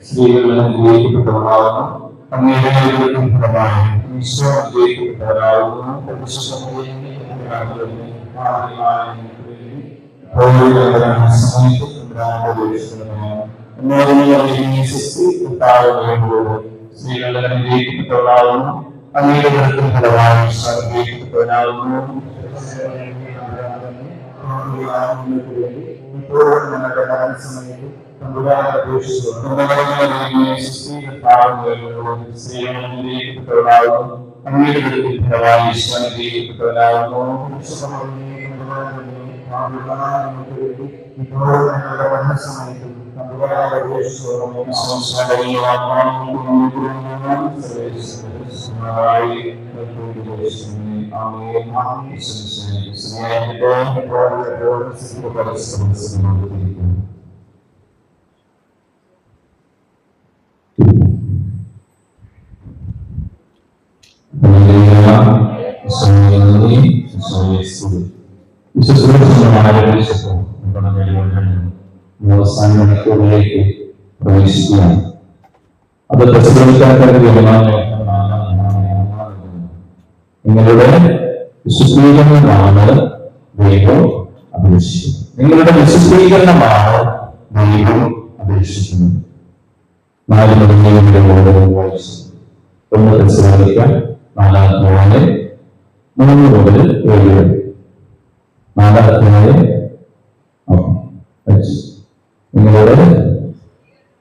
സ്ത്രീകളിൽ അനുഗ്രഹിക്കപ്പെട്ടവരാകുന്നു. അങ്ങയുടെ ഫലമായി ഈശോ അനുഗ്രഹിക്കപ്പെട്ടവരാകുന്നു. സ്ത്രീകളിൽ അനുഗ്രഹിക്കപ്പെട്ടവരാകുന്നു. അങ്ങയുടെ ഫലമായി ഈശോ അനുഗ്രഹിക്കപ്പെട്ടവരാകുന്നു. ഞങ്ങളുടെ മരണസമയത്ത് അവസാന മണിക്കൂറിലേക്ക് പ്രവേശിക്കുകയാണ്. അത് നിങ്ങളുടെ വിശുദ്ധീകരണമാണ് ദൈവം അപേക്ഷിക്കുന്നത്. നിങ്ങളുടെ വിശുദ്ധീകരണമാണ് ദൈവം അപേക്ഷിക്കുന്നത്. 4 മണിക്കൂറിന്റെ വായിച്ചു 1 തെസ്സലോനിക്കർ 4:3 മുതൽ 7 വരെ 4:3 നിങ്ങളുടെ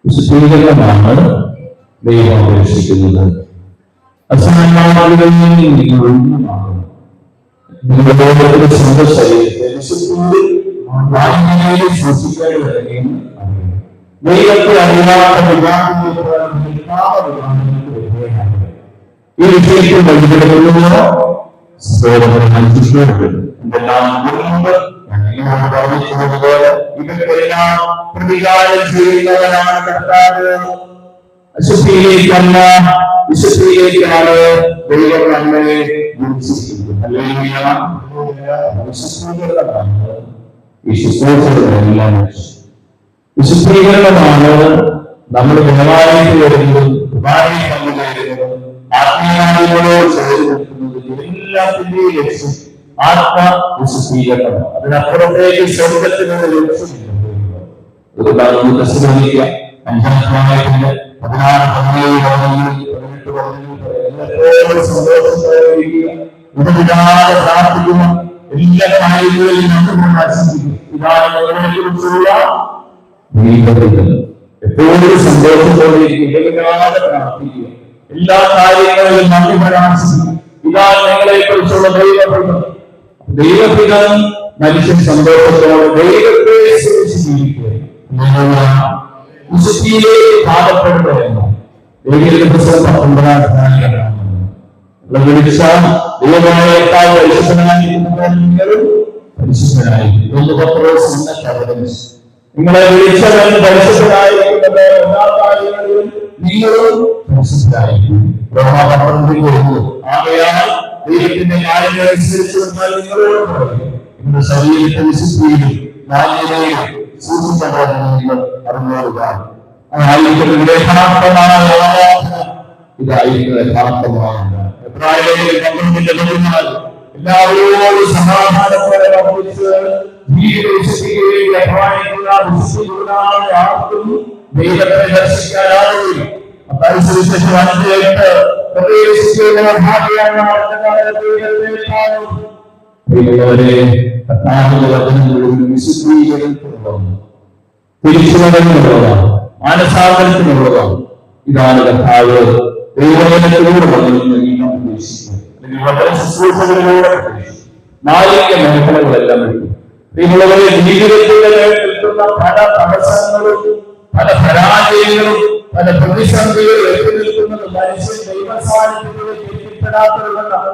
വിശുദ്ധീകരണമാണ് ദൈവം അപേക്ഷിക്കുന്നത്. അസാമാന്യതകളിൽ നിങ്ങൾ ഒഴിഞ്ഞുമാകണം. നിങ്ങളുടെ സ്വന്തം ശരീരത്തെ സൂക്ഷിക്കാൻ വരികയും ദൈവത്തെ അറിയാത്ത ഈ വിഷയത്തിൽ വഴിപെടുന്ന ഇവർക്കെല്ലാം പ്രതികാരം ചെയ്യുന്നവനാണ് കർത്താവ്. അശുദ്ധിയിലേക്കല്ല വിശുദ്ധിയിലേക്കാണ് ദൈവം നമ്മളെ വിശുദ്ധീകരണമാണ് നമ്മൾ ഗുണവാദിക്ക് വരുന്നതും ആത്മീയങ്ങളോട് ചേർന്നത് എല്ലാത്തിന്റെയും ലക്ഷ്യം ആത്മവിശുദ്ധീകരണം. അതിനപ്പുറത്തേക്ക് സ്വർഗത്തിനുള്ള ലക്ഷ്യമില്ല. പ്രാർത്ഥിക്കുന്ന എല്ലാ കാര്യങ്ങളിലും എപ്പോഴും സന്തോഷത്തോടെ ഇടവിടാതെ പ്രാർത്ഥിക്കുക. എല്ലാ കാര്യങ്ങളിലും നന്ദി പരാമർശിക്കുക. ഇതാണ് ഞങ്ങളെ കുറിച്ചുള്ള ദൈവപ്രദം. ദൈവപിതാൻ മനുഷ്യൻ സന്തോഷത്തോടെ ദൈവത്തെ ജീവിക്കുക. വിശുദ്ധിയിലേക്ക് പാകപ്പെടുകയെന്ന് ദൈവത്തിന്റെ പുസ്തകം 19-ാം നിങ്ങളെ വിളിച്ചവൻ പരിശുദ്ധനായിരിക്കുന്നത് എല്ലാ കാര്യങ്ങളിലും നിങ്ങളും പരിശുദ്ധരായിരിക്കും. ആകയാൽ ദൈവത്തിന്റെ കാര്യങ്ങളനുസരിച്ച് വന്നാൽ നിങ്ങളുടെ ശരീരത്തെ വിശുദ്ധിയിലും മാന്യതയിലും സൂക്ഷിക്കേണ്ടതെന്ന് നിങ്ങൾ അറിഞ്ഞോളുക. ഇതായിരിക്കും യഥാർത്ഥമായ എല്ലാവരോടും സമാധാനത്തോടെ ദൈവത്തെ ദർശിക്കാനാവില്ല. തിരിച്ചുവരവിനുള്ളതാണ്, മാനസാന്തരത്തിനുള്ളതാണ്. ഇതാണ് കർത്താവ് ദൈവവചനത്തിലൂടെ ശുശ്രൂഷകളിലൂടെ നാലിക മേഖലകളെല്ലാം നിങ്ങളുടെ ജീവിതത്തിൽ നിൽക്കുന്ന പല തടസ്സങ്ങളും പല പരാജയങ്ങളും പല പ്രതിസന്ധികളും എത്തി നിൽക്കുന്നത് മനുഷ്യൻ ദൈവസാന്നിധ്യത്തിൽ എത്തിപ്പെടാത്തതുകൊണ്ടാണ്.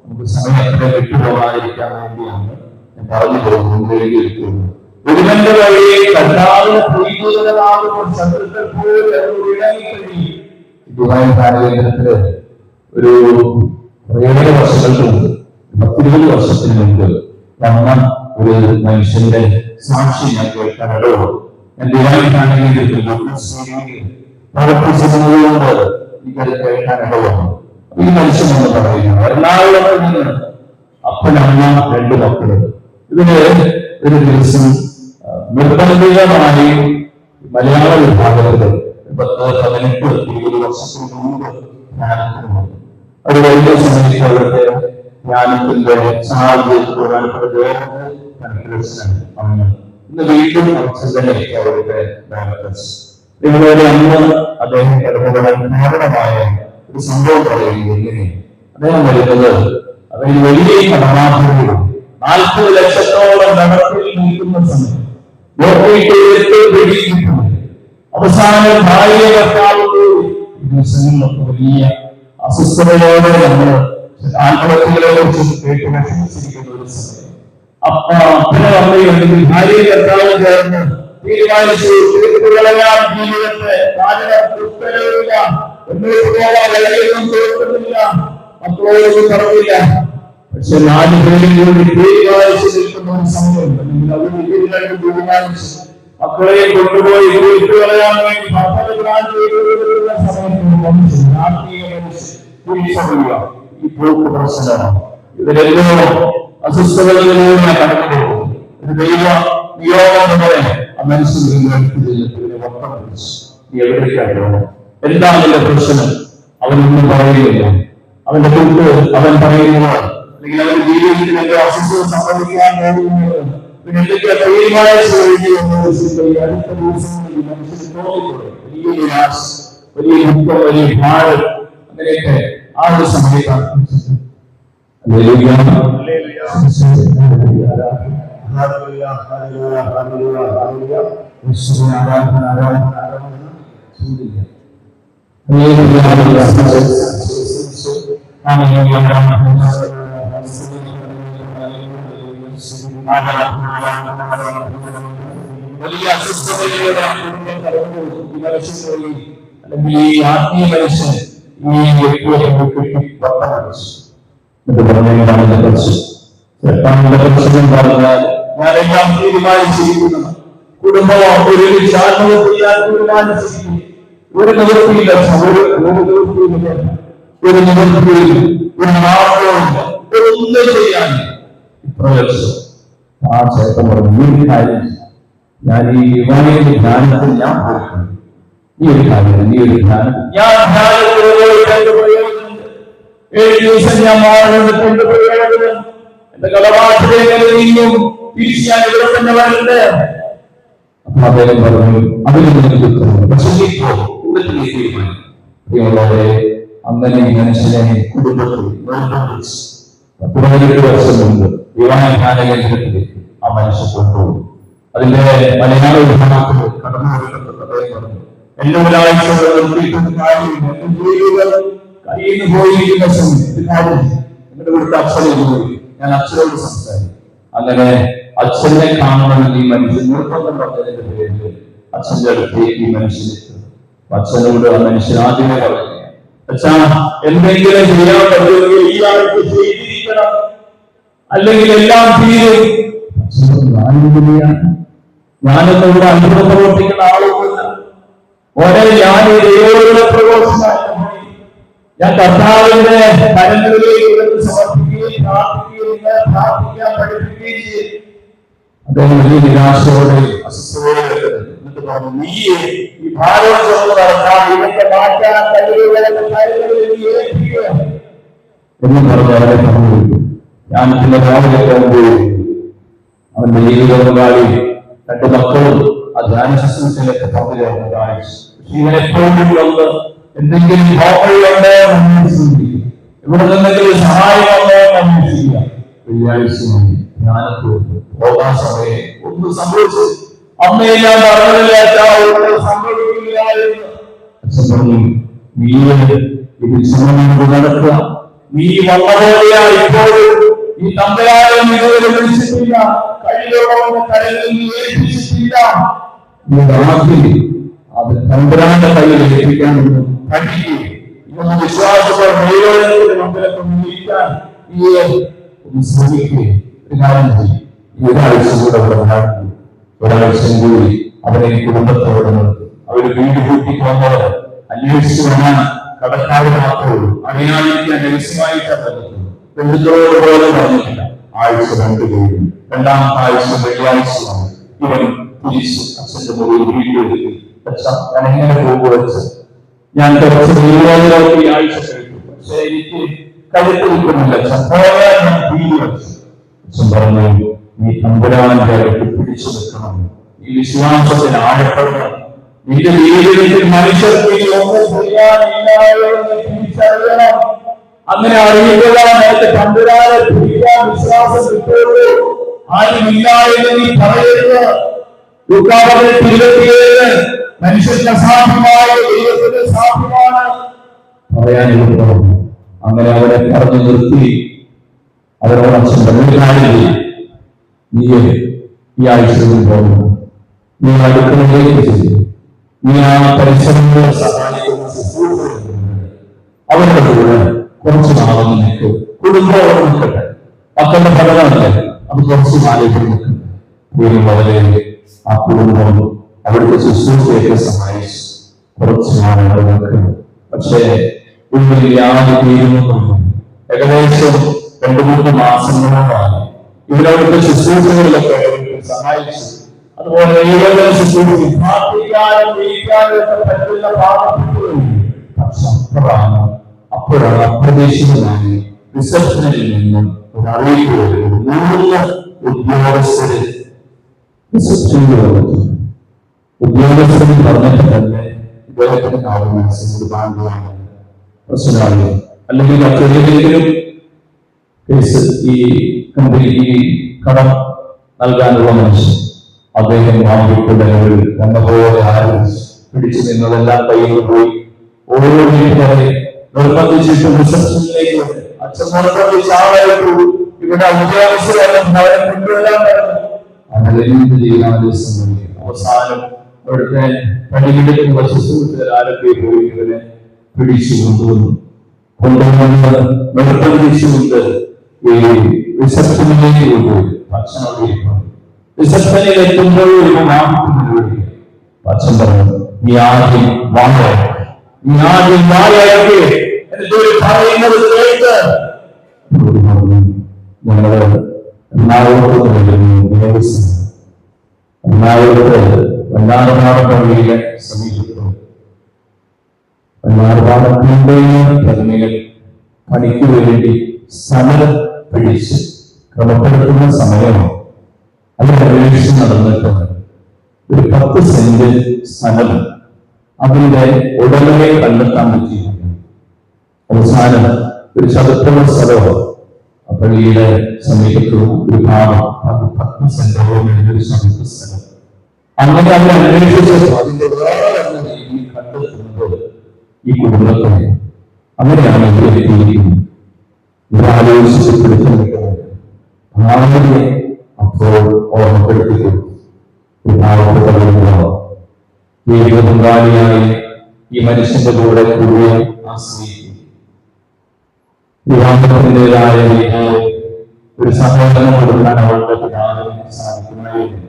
നമുക്ക് സമയത്തെ വിട്ടുപോകാതിരിക്കാൻ വേണ്ടിയാണ് ഞാൻ പറഞ്ഞു പോകുന്നത്. ഒരുവന്റെ വഴിയെ കർത്താവിനെ പ്രീതികരമാകുമ്പോൾ ശത്രുക്കൾ പോലും കാലഘട്ടത്തില് ഒരു കുറേയേറെ വർഷങ്ങൾക്ക് മുമ്പ് 10-20 വർഷത്തിന് മുമ്പ് വന്ന ഒരു മനുഷ്യന്റെ സാക്ഷി ഞാൻ കേൾക്കാനോ ഞാൻ ഡിവൈൻ പ്രവർത്തിച്ചതുകൊണ്ട് എനിക്കത് കേൾക്കാനോ വന്നു. ഈ മനുഷ്യൻ എന്ന് പറയുന്നത് എറണാകുളത്ത് നിന്ന് അപ്പനമ്മ 2 മക്കള്. ഇതിന് ഒരു ദിവസം നിർബന്ധിതമായി മലയാള വിഭാഗത്തില് 10-18-20 വർഷത്തിന് മുമ്പ് ധ്യാനത്തിന് വന്നു. അത് വലിയ സമയത്ത് അവിടുത്തെ ധ്യാനത്തിന്റെ പ്രധാനപ്പെട്ട അന്ന് ഇന്ന് വീണ്ടും അവിടുത്തെ നിങ്ങളുടെ അന്ന് അദ്ദേഹം ഇടപെടാൻ കാരണമായ ഒരു സംഭവം പറയുന്നത് എങ്ങനെ അദ്ദേഹം വരുന്നത് അതിന് വലിയ കടമാറ്റങ്ങളും 40 ലക്ഷത്തോളം നടപ്പിൽ നിൽക്കുന്ന സമയം അവസാന ഭാര്യ ഭർത്താവ് ദിവസങ്ങളിലൊക്കെ വലിയ അസ്വസ്ഥതയോടെ നമ്മൾ ആത്മഹത്യകളെ കുറിച്ച് കേട്ട് വിഷമിച്ചിരിക്കുന്ന ഒരു സമയം അപ്പനെ അമ്മയുണ്ടെങ്കിൽ ഭാര്യ ഭർത്താവ് ചേർന്ന് തീരുമാനിച്ചു ജീവിതത്തെ മക്കളോടൊന്നും പറഞ്ഞില്ല. പക്ഷെ 4 പേരും കൂടി തീരുമാനിച്ചു നിൽക്കുന്ന ഒരു സമയം തീരുമാനിച്ചു മക്കളെ കൊണ്ടുപോയി കളയാൻ വേണ്ടി ഈ പോക്ക് പ്രശ്നമാണ്. ഇതിലെല്ലാം അസ്വസ്ഥതകളിലൂടെ കടന്നു പോകും. ഒരു ദൈവ നിയോഗം പോലെ ആ മനുഷ്യൻ എന്താണ് എന്റെ പ്രശ്നം? അവനൊന്നും പറയുകയില്ല. അവന്റെ തൊട്ട് അവൻ പറയുന്നത് അല്ലെങ്കിൽ അവന്റെ ജീവിതത്തിൽ എന്റെ അസ്വസ്ഥത സംഭവിക്കാൻ പോകുന്നത് എന്തൊക്കെ തീരുമാനിച്ചു കഴിഞ്ഞു അടുത്ത ദിവസങ്ങളിൽ മനുഷ്യന് തോന്നിക്കൂടെ വലിയ നിരാശ, വലിയ ദുഃഖം, വലിയ ഭാരം, അങ്ങനെയൊക്കെ ആ ഒരു സമയത്താണ് വലിയ അസ്വസ്ഥതയുടെ അല്ലെങ്കിൽ ഈ ആത്മീയ മനുഷ്യൻ ഈ വ്യക്തിയെ ഞാനെല്ലാം തീരുമാനിച്ചിരിക്കുന്നു. കുടുംബം ഒരു തീരുമാനിച്ചിരിക്കുന്നു. ഒരു നിവൃത്തിയില്ല, ഒരു നിവൃത്തിയിൽ ഒരു മാർഗവുമില്ല, ഒന്നും ചെയ്യാൻ പ്രയാസം. ആ ചേട്ടൻ പറഞ്ഞു, ഈ കാര്യം ഞാൻ ഈ യുവാനിയുടെ ധ്യാനത്തിൽ ഞാൻ പോയിട്ടുണ്ട്. ഈ ഒരു കാര്യം ഞാൻ ധ്യാനത്തിൽ 7 ദിവസം ഞാൻ മാറുന്നത് കൊണ്ടുപോയത് എന്റെ കടമാറ്റം തിരിച്ച് ഞാൻ ഇവിടെ തന്നെ വരണ്ട്. അപ്പൊ അദ്ദേഹം പറഞ്ഞു, അതിൽ പ്രിയമുള്ളവരെ അങ്ങനെ മനുഷ്യനെ കുടുംബത്തിൽ 18 വർഷം മുമ്പ് യുവാന കേന്ദ്രത്തിൽ ആ മനുഷ്യൻ കൊണ്ടുപോകും. അതിന്റെ മലയാള വിഭാഗത്തിൽ കടന്നു പറഞ്ഞു, എല്ലാ ഒരാഴ്ചകളും കയ്യിൽ നിന്ന് പോയിരിക്കുന്ന സമയത്ത് എന്റെ ഇവിടുത്തെ അച്ഛനെ പോയി ഞാൻ അച്ഛനോട് സംസാരിക്കും. അങ്ങനെ അച്ഛനെ കാണണമെന്ന് ഈ മനുഷ്യൻ നിർബന്ധം പറഞ്ഞതിന്റെ പേരിൽ അച്ഛന്റെ അടുത്തേക്ക് ഈ മനുഷ്യൻ എത്തും. അച്ഛനോട് ആ മനുഷ്യൻ ആദ്യമേ പറഞ്ഞു, അച്ഛാ എന്തെങ്കിലും ചെയ്യാൻ പറ്റുമെങ്കിൽ ഈ ആൾക്ക് ചെയ്തിരിക്കണം, അല്ലെങ്കിൽ എല്ലാം തീരും. ഞാനൊന്നും ഇവിടെ അത്ഭുതം പ്രവർത്തിക്കുന്ന ആളൊന്നുമില്ല. ഓരോ ഞാൻ ദൈവങ്ങളുടെ പ്രഘോഷമായി ഞാൻ കർത്താവിന്റെ കരങ്ങളിലേക്ക് സമർപ്പിക്കുകയും പ്രാർത്ഥിക്കാൻ പഠിപ്പിക്കുകയും ചെയ്തു. അദ്ദേഹം വലിയ നിരാശയോടെ അസ്വസ്ഥതയോടെ നീ ഈ ഭാരം ചുമന്ന് നടത്താൻ ഇവന്റെ മാറ്റാൻ കഴിവുകളെ എന്ന് പറഞ്ഞ് അവരെ പറഞ്ഞു. ഞാൻ പിന്നെ രാവിലെ പോകുമ്പോൾ അവന്റെ ജീവിത പങ്കാളി 2 മക്കളും ആ ധ്യാന ശുശ്രൂഷയിലൊക്കെ പങ്കുചേർന്നതായി ഇവനെപ്പോഴും വന്ന് എന്തെങ്കിലും ഹോമയുണ്ടോ ഇവിടെ നിന്നെങ്കിലും സഹായമുണ്ടോ എന്ന് അന്വേഷിക്കുക. വെള്ളിയാഴ്ച ധ്യാനത്തിൽ പോകാൻ സമയം ഒന്നും സംഭവിച്ചു. അമ്മയെ ഞാൻ പറഞ്ഞില്ല, സംഭവിക്കില്ല എന്ന്. അച്ഛൻ പറഞ്ഞു, നീ ഇത് ചുമന്നുകൊണ്ട് നടക്കുക, നീ വന്നപോലെയാ ഇപ്പോഴും ഈ തമ്പുരാനെ ഇതുവരെ വിളിച്ചിട്ടില്ല, കയ്യിലുള്ള കരങ്ങളിൽ നീ ഏൽപ്പിച്ചിട്ടില്ല. അത് തമ്പുരാന്റെ കയ്യിൽ ഏൽപ്പിക്കാമെന്ന് പഠിക്കുക. ഇതൊന്ന് വിശ്വാസത്തോടെ ഒരാഴ്ച കൂടെ ഒരാഴ്ച കൂടി അവരെ കുടുംബത്തോടെ നിർത്തി. അവര് വീട് കൂട്ടി വന്നവർ അന്വേഷിച്ചു വന്നാൽ കടക്കാട് മാത്രമേ ഉള്ളൂ. അറിയാതിരിക്കാൻ രഹസ്യമായിട്ടാണ് ബന്ധുക്കളോട് പോലെ പറഞ്ഞിട്ടില്ല. ആഴ്ച 2 കഴിഞ്ഞു. രണ്ടാമത്തെ ആഴ്ച വെള്ളിയാഴ്ചയാണ് ഇവൻ തിരിച്ചു അച്ഛന്റെ മുറിയിൽ വീട്ടിലെത്തി. ഞാൻ എങ്ങനെ പോകുവച്ച് ഞാൻ കുറച്ച് ദൈവങ്ങളൊക്കെ ഈ ആഴ്ച കഴിക്കും, പക്ഷെ എനിക്ക് കരുത്ത് കിട്ടുന്നില്ല. ഞാൻ വീട് വെച്ചു. അച്ഛൻ പറഞ്ഞു, നീ തമ്പുരാന്റെ അടുത്ത് പിടിച്ചു നിൽക്കണം, ഈ വിശ്വാസത്തിന് ആഴപ്പെടണം. നിന്റെ ജീവിതത്തിൽ മനുഷ്യർക്ക് ഒന്നും ചെയ്യാനില്ലായെന്ന് തിരിച്ചറിയണം. അങ്ങനെ അറിയുമ്പോഴാണ് തമ്പുരാനെ പിടിക്കാൻ വിശ്വാസം കിട്ടുള്ളൂ. ആരുമില്ല എന്ന് നീ പറയരുത്. ലൂക്കായുടെ 27 മനുഷ്യന്റെ അസാധ്യമായ ദൈവത്തിന് സാധ്യമാണ് പറയാനിരുന്നു. അങ്ങനെ അവരെ പറഞ്ഞു നിർത്തി അവരോട് അച്ഛൻ തമിഴ്നാടില്ല, നീ ഈ ആഴ്ചയിൽ പോകുന്നു, നീ അടുക്കളയിലേക്ക് ചെയ്യും, നീ ആ പരിശ്രമങ്ങളെ സഹായിക്കുന്ന അവരുടെ കൂടെ കുറച്ച് നാളെ നിൽക്ക്, കുടുംബത്തോടെ നിൽക്കട്ടെ. മക്കളുടെ ഫലമല്ലേ, അത് കുറച്ച് നാളേക്ക് നിൽക്കട്ടെ. വളരെ ആ കുടുംബം അവിടുത്തെ ശുശ്രൂഷയൊക്കെ സഹായിച്ചു. കുറച്ച് നാളെ അവിടെ നിൽക്കുന്നു. പക്ഷേ ഉള്ളിൽ യാതൊരു തീരുമാനമൊന്നും. ഏകദേശം 2-3 മാസങ്ങളോടാണ് ഇവരവിടുത്തെ ശുശ്രൂഷകളിലൊക്കെ സഹായിച്ചു. അതുപോലെ അപ്പോഴാണ് അപ്രതീക്ഷിതമായി റിസപ്ഷനിൽ നിന്നും ഒരു അറിയിപ്പ് വരുന്നത്. 3 ഉദ്യോഗസ്ഥര് റിസപ്ഷനിൽ വന്നു. ഉദ്യോഗസ്ഥരിൽ പറഞ്ഞിട്ട് തന്നെ ഇദ്ദേഹത്തിന് മനസ്സിൽ ബാന്ധവാണ് പ്രശ്നമാണ്, അല്ലെങ്കിൽ മറ്റേതെങ്കിലും കേസ് ഈ കമ്പനിക്ക് കടം നൽകാനുള്ള മനുഷ്യൻ അദ്ദേഹം വാങ്ങിക്കൊണ്ടവരിൽ എന്നപോലെ ആരംഭിച്ചു പിടിച്ചു നിന്നതെല്ലാം കയ്യിൽ പോയി. ഓരോ വീട്ടുകാരെ നിർബന്ധിച്ചിട്ട് റിസപ്ഷനിലേക്ക് അച്ഛൻ നിർബന്ധിച്ചാളായിട്ടു ഇവിടെ ഉദ്യോഗസ്ഥരെല്ലാം അവരെ കൊണ്ടുവരാൻ പറഞ്ഞു. അങ്ങനെ എന്ത് ചെയ്യാൻ സംഭവിക്കും? അവസാനം അവിടുത്തെ പണിയെടുക്കുന്ന ശുശ്രൂഷകർ ആരൊക്കെ പോയി ഇവരെ പിടിച്ചു കൊണ്ടുവന്ന് നിർബന്ധിച്ചുകൊണ്ട് ഈ റിസപ്ഷനിലേക്ക് കൊണ്ടുപോയി. ഭക്ഷണം റിസപ്ഷനിൽ എത്തുമ്പോൾ അച്ഛൻ പറഞ്ഞു, നീ ആദ്യം വാങ്ങാൻ, നീ ആദ്യം വാങ്ങാനൊക്കെ പറയുന്നത് കേട്ട് ഞങ്ങള് എറണാകുളത്ത് വല്ലാർപാടം പള്ളിയിലെ സമീപത്തും വല്ലാർപാടം പ്രതിമകൾ പണിക്ക് വേണ്ടി സ്ഥലം പിടിച്ച് ക്രമപ്പെടുത്തുന്ന സമയമാണ്. അതിന്റെ അന്വേഷണം നടന്നിട്ടുണ്ട്. ഒരു 10 സെന്റ് സ്ഥലം അതിന്റെ ഉടമയെ കണ്ടെത്താൻ പറ്റിയിരുന്നു. അവസാനം ഒരു ചതുപ്പുള്ള സ്ഥലമോ പള്ളിയുടെ സമീപത്തും ഒരു ഭാഗം 10 സെന്റോളം ഒരു ചതുപ്പ് സ്ഥലം. അങ്ങനെ അവർ അന്വേഷിച്ചപ്പോൾ അതിന്റെ രീതി കണ്ടെത്തുന്നത് ഈ കുടുംബത്തെ അങ്ങനെയാണ് ഇവിടെ എത്തിയിരിക്കുന്നത്. ഇവരാലോചിച്ച് പിടിച്ചെടുക്കുന്നത് ഭാവിയെ അപ്പോൾ ഓർമ്മപ്പെടുത്തിക്കൊണ്ടു. ജീവിത പങ്കാളിയായി ഈ മനുഷ്യന്റെ കൂടെ കൂടുതൽ ആശ്രയിക്കും. വിവാഹത്തിൻ്റെതായ ഒരു സഹോദരൻ കൊടുക്കാൻ അവളുടെ പിതാവിന് സാധിക്കുന്നതായിരുന്നു.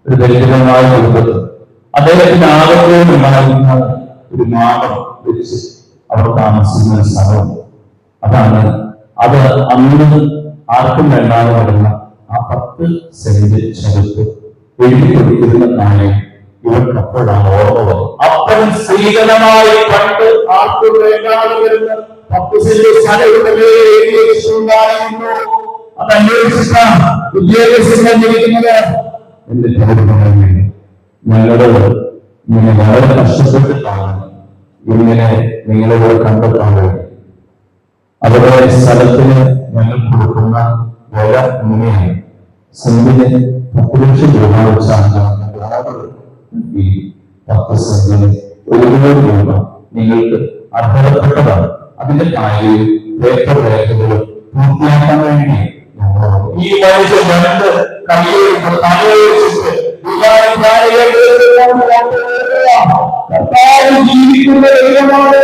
ഒരു ദരിദ്രമായ കുടുംബത്തിൽ അദ്ദേഹത്തിന്റെ ആകത്തോടുണ്ടാകുന്ന ഒരു മാർഗം വെച്ച് അവർ താമസിക്കുന്ന സ്ഥലം അതാണ്. അത് അന്ന് ആർക്കും വേണ്ടാതെ നടന്ന ആ 10 സെന്റ് ചതുപ്പ് എഴുതി കൊടുത്തിരുന്ന നാണയം ഇവർക്ക് അപ്പോഴാണ് ഓർമ്മ വന്നത്. അപ്പോഴും സ്ത്രീധനമായി പണ്ട് ആർക്കും വേണ്ടാതെ വരുന്ന 10 സെന്റ് സ്ഥലമുണ്ടല്ലേ എഴുതിയിട്ടുണ്ടായിരുന്നു. അത് അന്വേഷിച്ച ഉദ്യോഗസ്ഥരെ ജീവിക്കുന്നത് എന്റെ ഞങ്ങളോട് ഇങ്ങനെ വളരെ കഷ്ടപ്പെട്ടിട്ടാണ് ഇങ്ങനെ നിങ്ങളോട് കണ്ടെത്താൻ വേണ്ടി അവരുടെ സ്ഥലത്തിന് ഞങ്ങൾ കൊടുക്കുന്ന വില ഇങ്ങനെയാണ്. സെന്റിന് 10 ലക്ഷം രൂപ വെച്ചാണ് ഈ 10 സെന്റിന് 1 കോടി രൂപ നിങ്ങൾക്ക് അർഹതപ്പെട്ടതാണ്. അതിന്റെ കാര്യം പേപ്പർ രേഖകളും പൂർത്തിയാക്കാൻ വേണ്ടി ഈ മനുഷ്യൻ രണ്ട് കൈയെടുത്ത് തലയൊഴിച്ചിട്ട് ജീവിക്കുന്ന ദൈവമാണ്.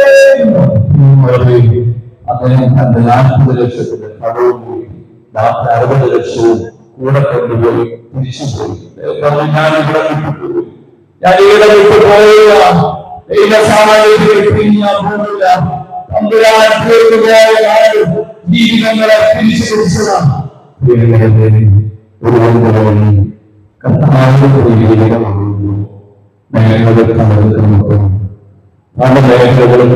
അദ്ദേഹം തന്റെ 40 ലക്ഷത്തിന്റെ കടവും പോയി, 60 ലക്ഷവും കൂടെ കൊണ്ടുപോയി തിരിച്ചുപോയി. ഞാൻ ഇവിടെ വിട്ടുപോയി, ഞാൻ ഇവിടെ വിട്ടുപോയില്ല, ജീവിതങ്ങളെ തിരിച്ചു പിടിച്ചതാണ്. പല മേഖലകളും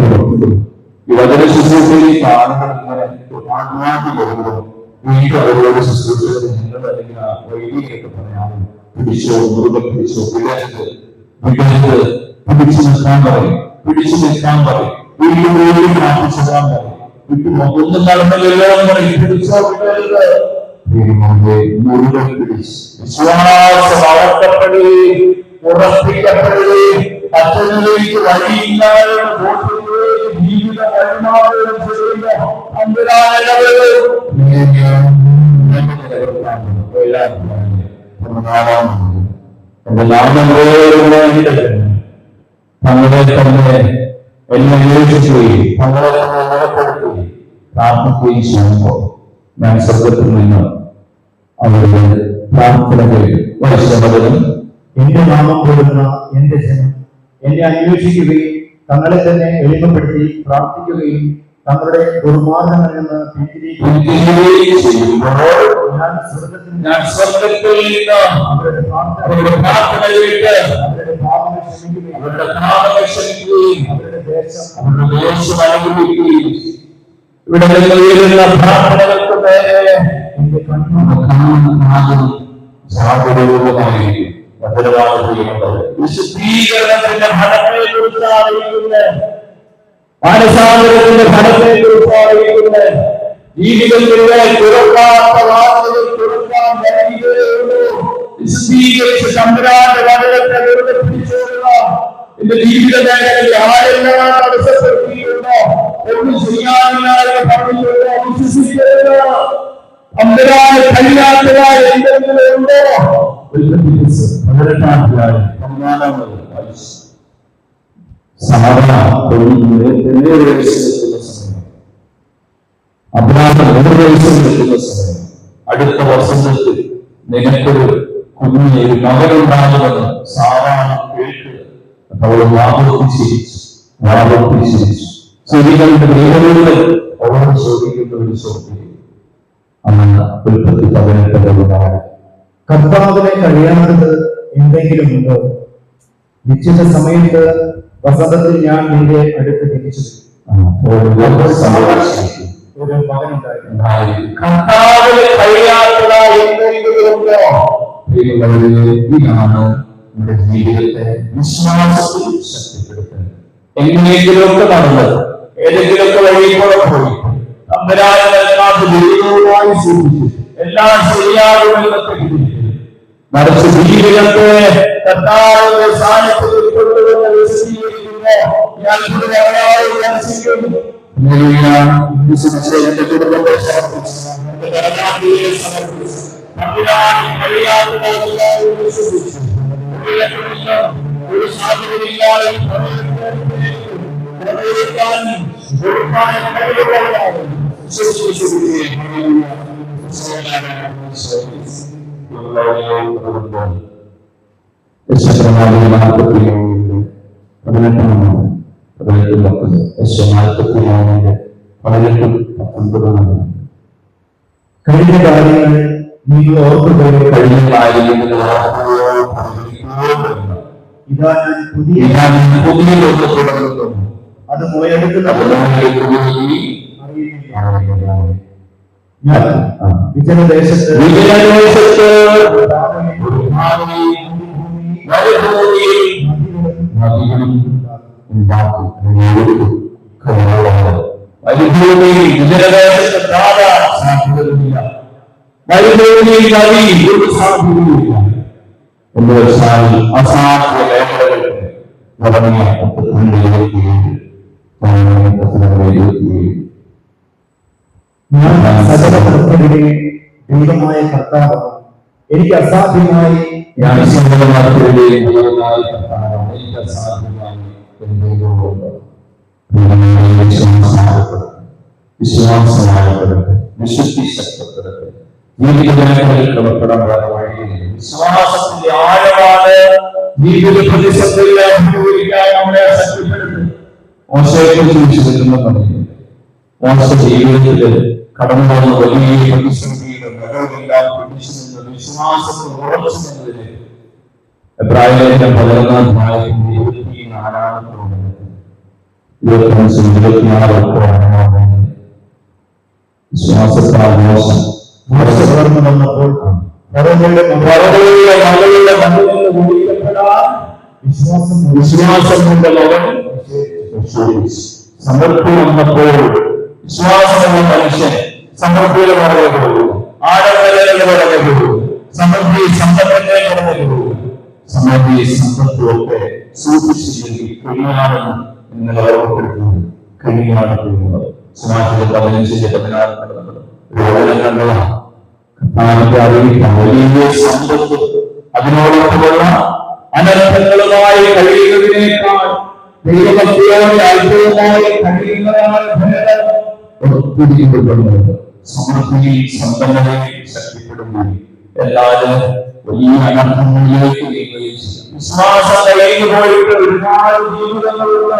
ഈ വചന ശുശ്രൂഷയിൽ കാണുന്നതിങ്ങനെ വീണ്ടും അവരോട് ശുശ്രൂഷ അല്ലെങ്കിൽ വൈദികയൊക്കെ പറയാനും പിടിച്ചോ മുറുകെ പിടിച്ചോ പിടിച്ച് നിൽക്കാൻ പറയും, പിടിച്ചു നിൽക്കാൻ പറയും, വീണ്ടും പ്രാർത്ഥിച്ചാൻ പറയും, ഒന്നും നടന്നില്ലല്ലോ എന്ന് പറയും, പിടിച്ചോ മുറുകെ പിടിച്ച് വിശ്വാസം വളർത്തപ്പെടുകയും ഉറപ്പിക്കപ്പെടുകയും അച്ഛനിലേക്ക് വഴിയില്ലാതെ ജീവിത വരുമാനം ചെയ്യുന്ന എന്റെ നാമം തങ്ങളെ തന്നെ എന്നെ നിരീക്ഷിക്കുകയും തങ്ങളെ തന്നെ നിലപ്പെടുത്തുകയും പ്രാർത്ഥിക്കുകയും ചെയ്യുമ്പോൾ ഞാൻ സ്വർഗത്തിൽ നിന്ന് അവരുടെ പ്രാർത്ഥനകൾ വൈഷ്ണവരും എന്റെ നാമം കൊടുക്കുന്ന എന്റെ ജനം എന്നെ അന്വേഷിക്കുകയും തങ്ങളെ തന്നെ എളിമപ്പെടുത്തി പ്രാർത്ഥിക്കുകയും തങ്ങളുടെ ദുർമാർഗങ്ങളിൽ നിന്ന് പിന്തിരിയുകയും ചെയ്യുമ്പോൾ ഞാൻ സ്വർഗത്തിൽ നിന്ന് അവരുടെ പ്രാർത്ഥന കേട്ട് അവരുടെ പാപങ്ങൾ ക്ഷമിക്കുകയും അവരുടെ ദേശം അനുഗ്രഹിക്കുകയും ഇവിടെ ഉയരുന്ന പ്രാർത്ഥനകൾക്ക് മേലെ എന്റെ ജാഗ്രതയുള്ളതായിരിക്കും. വിശുദ്ധീകരണത്തിന്റെ ഫലത്തെ കുറിച്ച് അറിയിക്കുന്നത്, മാനസാന്തരത്തിന്റെ ഫലത്തെ കുറിച്ച് അറിയിക്കുന്നത്, ജീവിതത്തിലെ തുറക്കാത്ത വാർത്തകൾ തുറക്കാൻ കഴിയുകയുള്ളൂ. വിശുദ്ധീകരിച്ച് തമ്പുരാന്റെ വചനത്തെ വെറുതെ പിടിച്ചോടുക. എന്റെ ജീവിത മേഖലയിൽ ആരെല്ലാം തടസ്സപ്പെടുത്തിയിട്ടുണ്ടോ, ഒന്നും ചെയ്യാനില്ലാതെ പറഞ്ഞിട്ടുണ്ടോ, വിശ്വസിക്കുക. തമ്പുരാന് കഴിയാത്തതായ എന്തെങ്കിലും ഉണ്ടോ? അടുത്ത വർഷങ്ങൾക്ക് നിനക്കൊരു കുഞ്ഞൊരു മകനുണ്ടാകുമെന്ന് സാധാരണ കേട്ട് അവള് വാദത്തിരിച്ചു ശരികളുടെ ദൈവങ്ങളിൽ അവളോട് ചോദിക്കുന്ന ഒരു ചോദ്യം അന്ന് ഉൽപ്പത്തി 18 കർത്താവിനെ കഴിയാത്തത് എന്തെങ്കിലും ഉണ്ടോ? നിശ്ചിത സമയത്ത് വസന്തത്തിൽ ഞാൻ നിന്റെ അടുത്ത് തിരിച്ചു ഒരു മകനുണ്ടായിരുന്നു. കർത്താവിനെ കഴിയാത്തത് എന്തെങ്കിലും ഉണ്ടോ? ഇതാണ് നമ്മുടെ ജീവിതത്തെ വിശ്വാസത്തിൽ ശക്തിപ്പെടുത്തുന്നത്. എങ്ങനെയെങ്കിലുമൊക്കെ നടന്നത്, ഏതെങ്കിലുമൊക്കെ വഴിയിലൂടെ പോയി ദൈവവുമായി സൂക്ഷിച്ചു എല്ലാം ശരിയാകുമെന്ന് മറിച്ച് ജീവിതത്തെ കർത്താവിന്റെ സാന്നിധ്യത്തിൽ കൊണ്ടുവന്ന് വിശദീകരിക്കുമ്പോൾ ഞാൻ എന്റെ കുടുംബത്തെ ഒരു സാധ്യതയില്ലാതെ കഴിഞ്ഞ കാര്യങ്ങൾ നിങ്ങൾ ഓർക്കുകയോ കഴിഞ്ഞ കാര്യങ്ങൾ ഇതാ ഞാൻ പുതിയ ലോകത്ത് തുടങ്ങുന്നു. അത് മുയലെടുക്കുന്ന ഞാൻ വിജനദേശത്ത് അസാധ്യ മേഖലകൾ തുടങ്ങിയ 27 എവിടെ ദൈവമായ കർത്താവ് എനിക്ക് അസാധ്യമായി ഞാൻ വിശ്വാസമാക്കപ്പെടട്ടെ. വിശുദ്ധി ശക്തപ്പെടട്ടെ. ജീവിതങ്ങളിൽ ക്രമപ്പെടാൻ വഴിയില്ല. വിശ്വാസത്തിന്റെ ആഴമാണ് ജീവിത പ്രതിസന്ധികളെ അഭിമുഖീകരിക്കാൻ നമ്മളെ ശക്തിപ്പെടുത്തും. മോശയെക്കുറിച്ച് വിശദീകരണം പറഞ്ഞിട്ടുണ്ട്. മോശ ജീവിതത്തിൽ കടന്നു പോകുന്ന വലിയ പ്രതിസന്ധിയുടെ നിലവിലെല്ലാം പിടിച്ചുനിന്ന് വിശ്വാസത്തിൽ ഉറച്ചു നിന്നതിന് എബ്രായലേഖനം 11-ാം അധ്യായം 24 വിശ്വാസത്താൽ മോശ വളർന്നു വന്നപ്പോൾ വിശ്വാസം കൊണ്ട് സമൃദ്ധി വന്നപ്പോൾ വിശ്വാസമുള്ള മനുഷ്യൻ സമൃദ്ധിയുടെ പുറകെ പോകും. ആഡംബരങ്ങളുടെ പുറകെ പോകും. സമൃദ്ധി സമ്പത്തിന്റെ പുറകെ പോകും. സമൃദ്ധി സമ്പത്തുമൊക്കെ സൂക്ഷിച്ചില്ലെങ്കിൽ കഴിയാണെന്ന് നിങ്ങൾ ഓർമ്മപ്പെടുത്തുന്നു. കഴിയാണ് പോകുന്നത്. സമാജത്തിൽ 15-16 കണ്ടതാണ്. അറിയിക്കാം വലിയ സമ്പത്ത് അതിനോടൊപ്പമുള്ള അനർത്ഥങ്ങളുമായി കഴിയുന്നതിനേക്കാൾ ദൈവഭക്തിയോടെ അത്ഭുതമായി കഴിയുന്നതാണ് സമൃദ്ധിയിൽ സമ്പന്നതയിൽ ശക്തിപ്പെടുകയും എല്ലാവരും വലിയ അനർത്ഥങ്ങളിലേക്ക് നീങ്ങുകയും ചെയ്യും. വിശ്വാസം കഴിഞ്ഞു പോയിട്ട് ഒരുപാട് ജീവിതങ്ങളുള്ള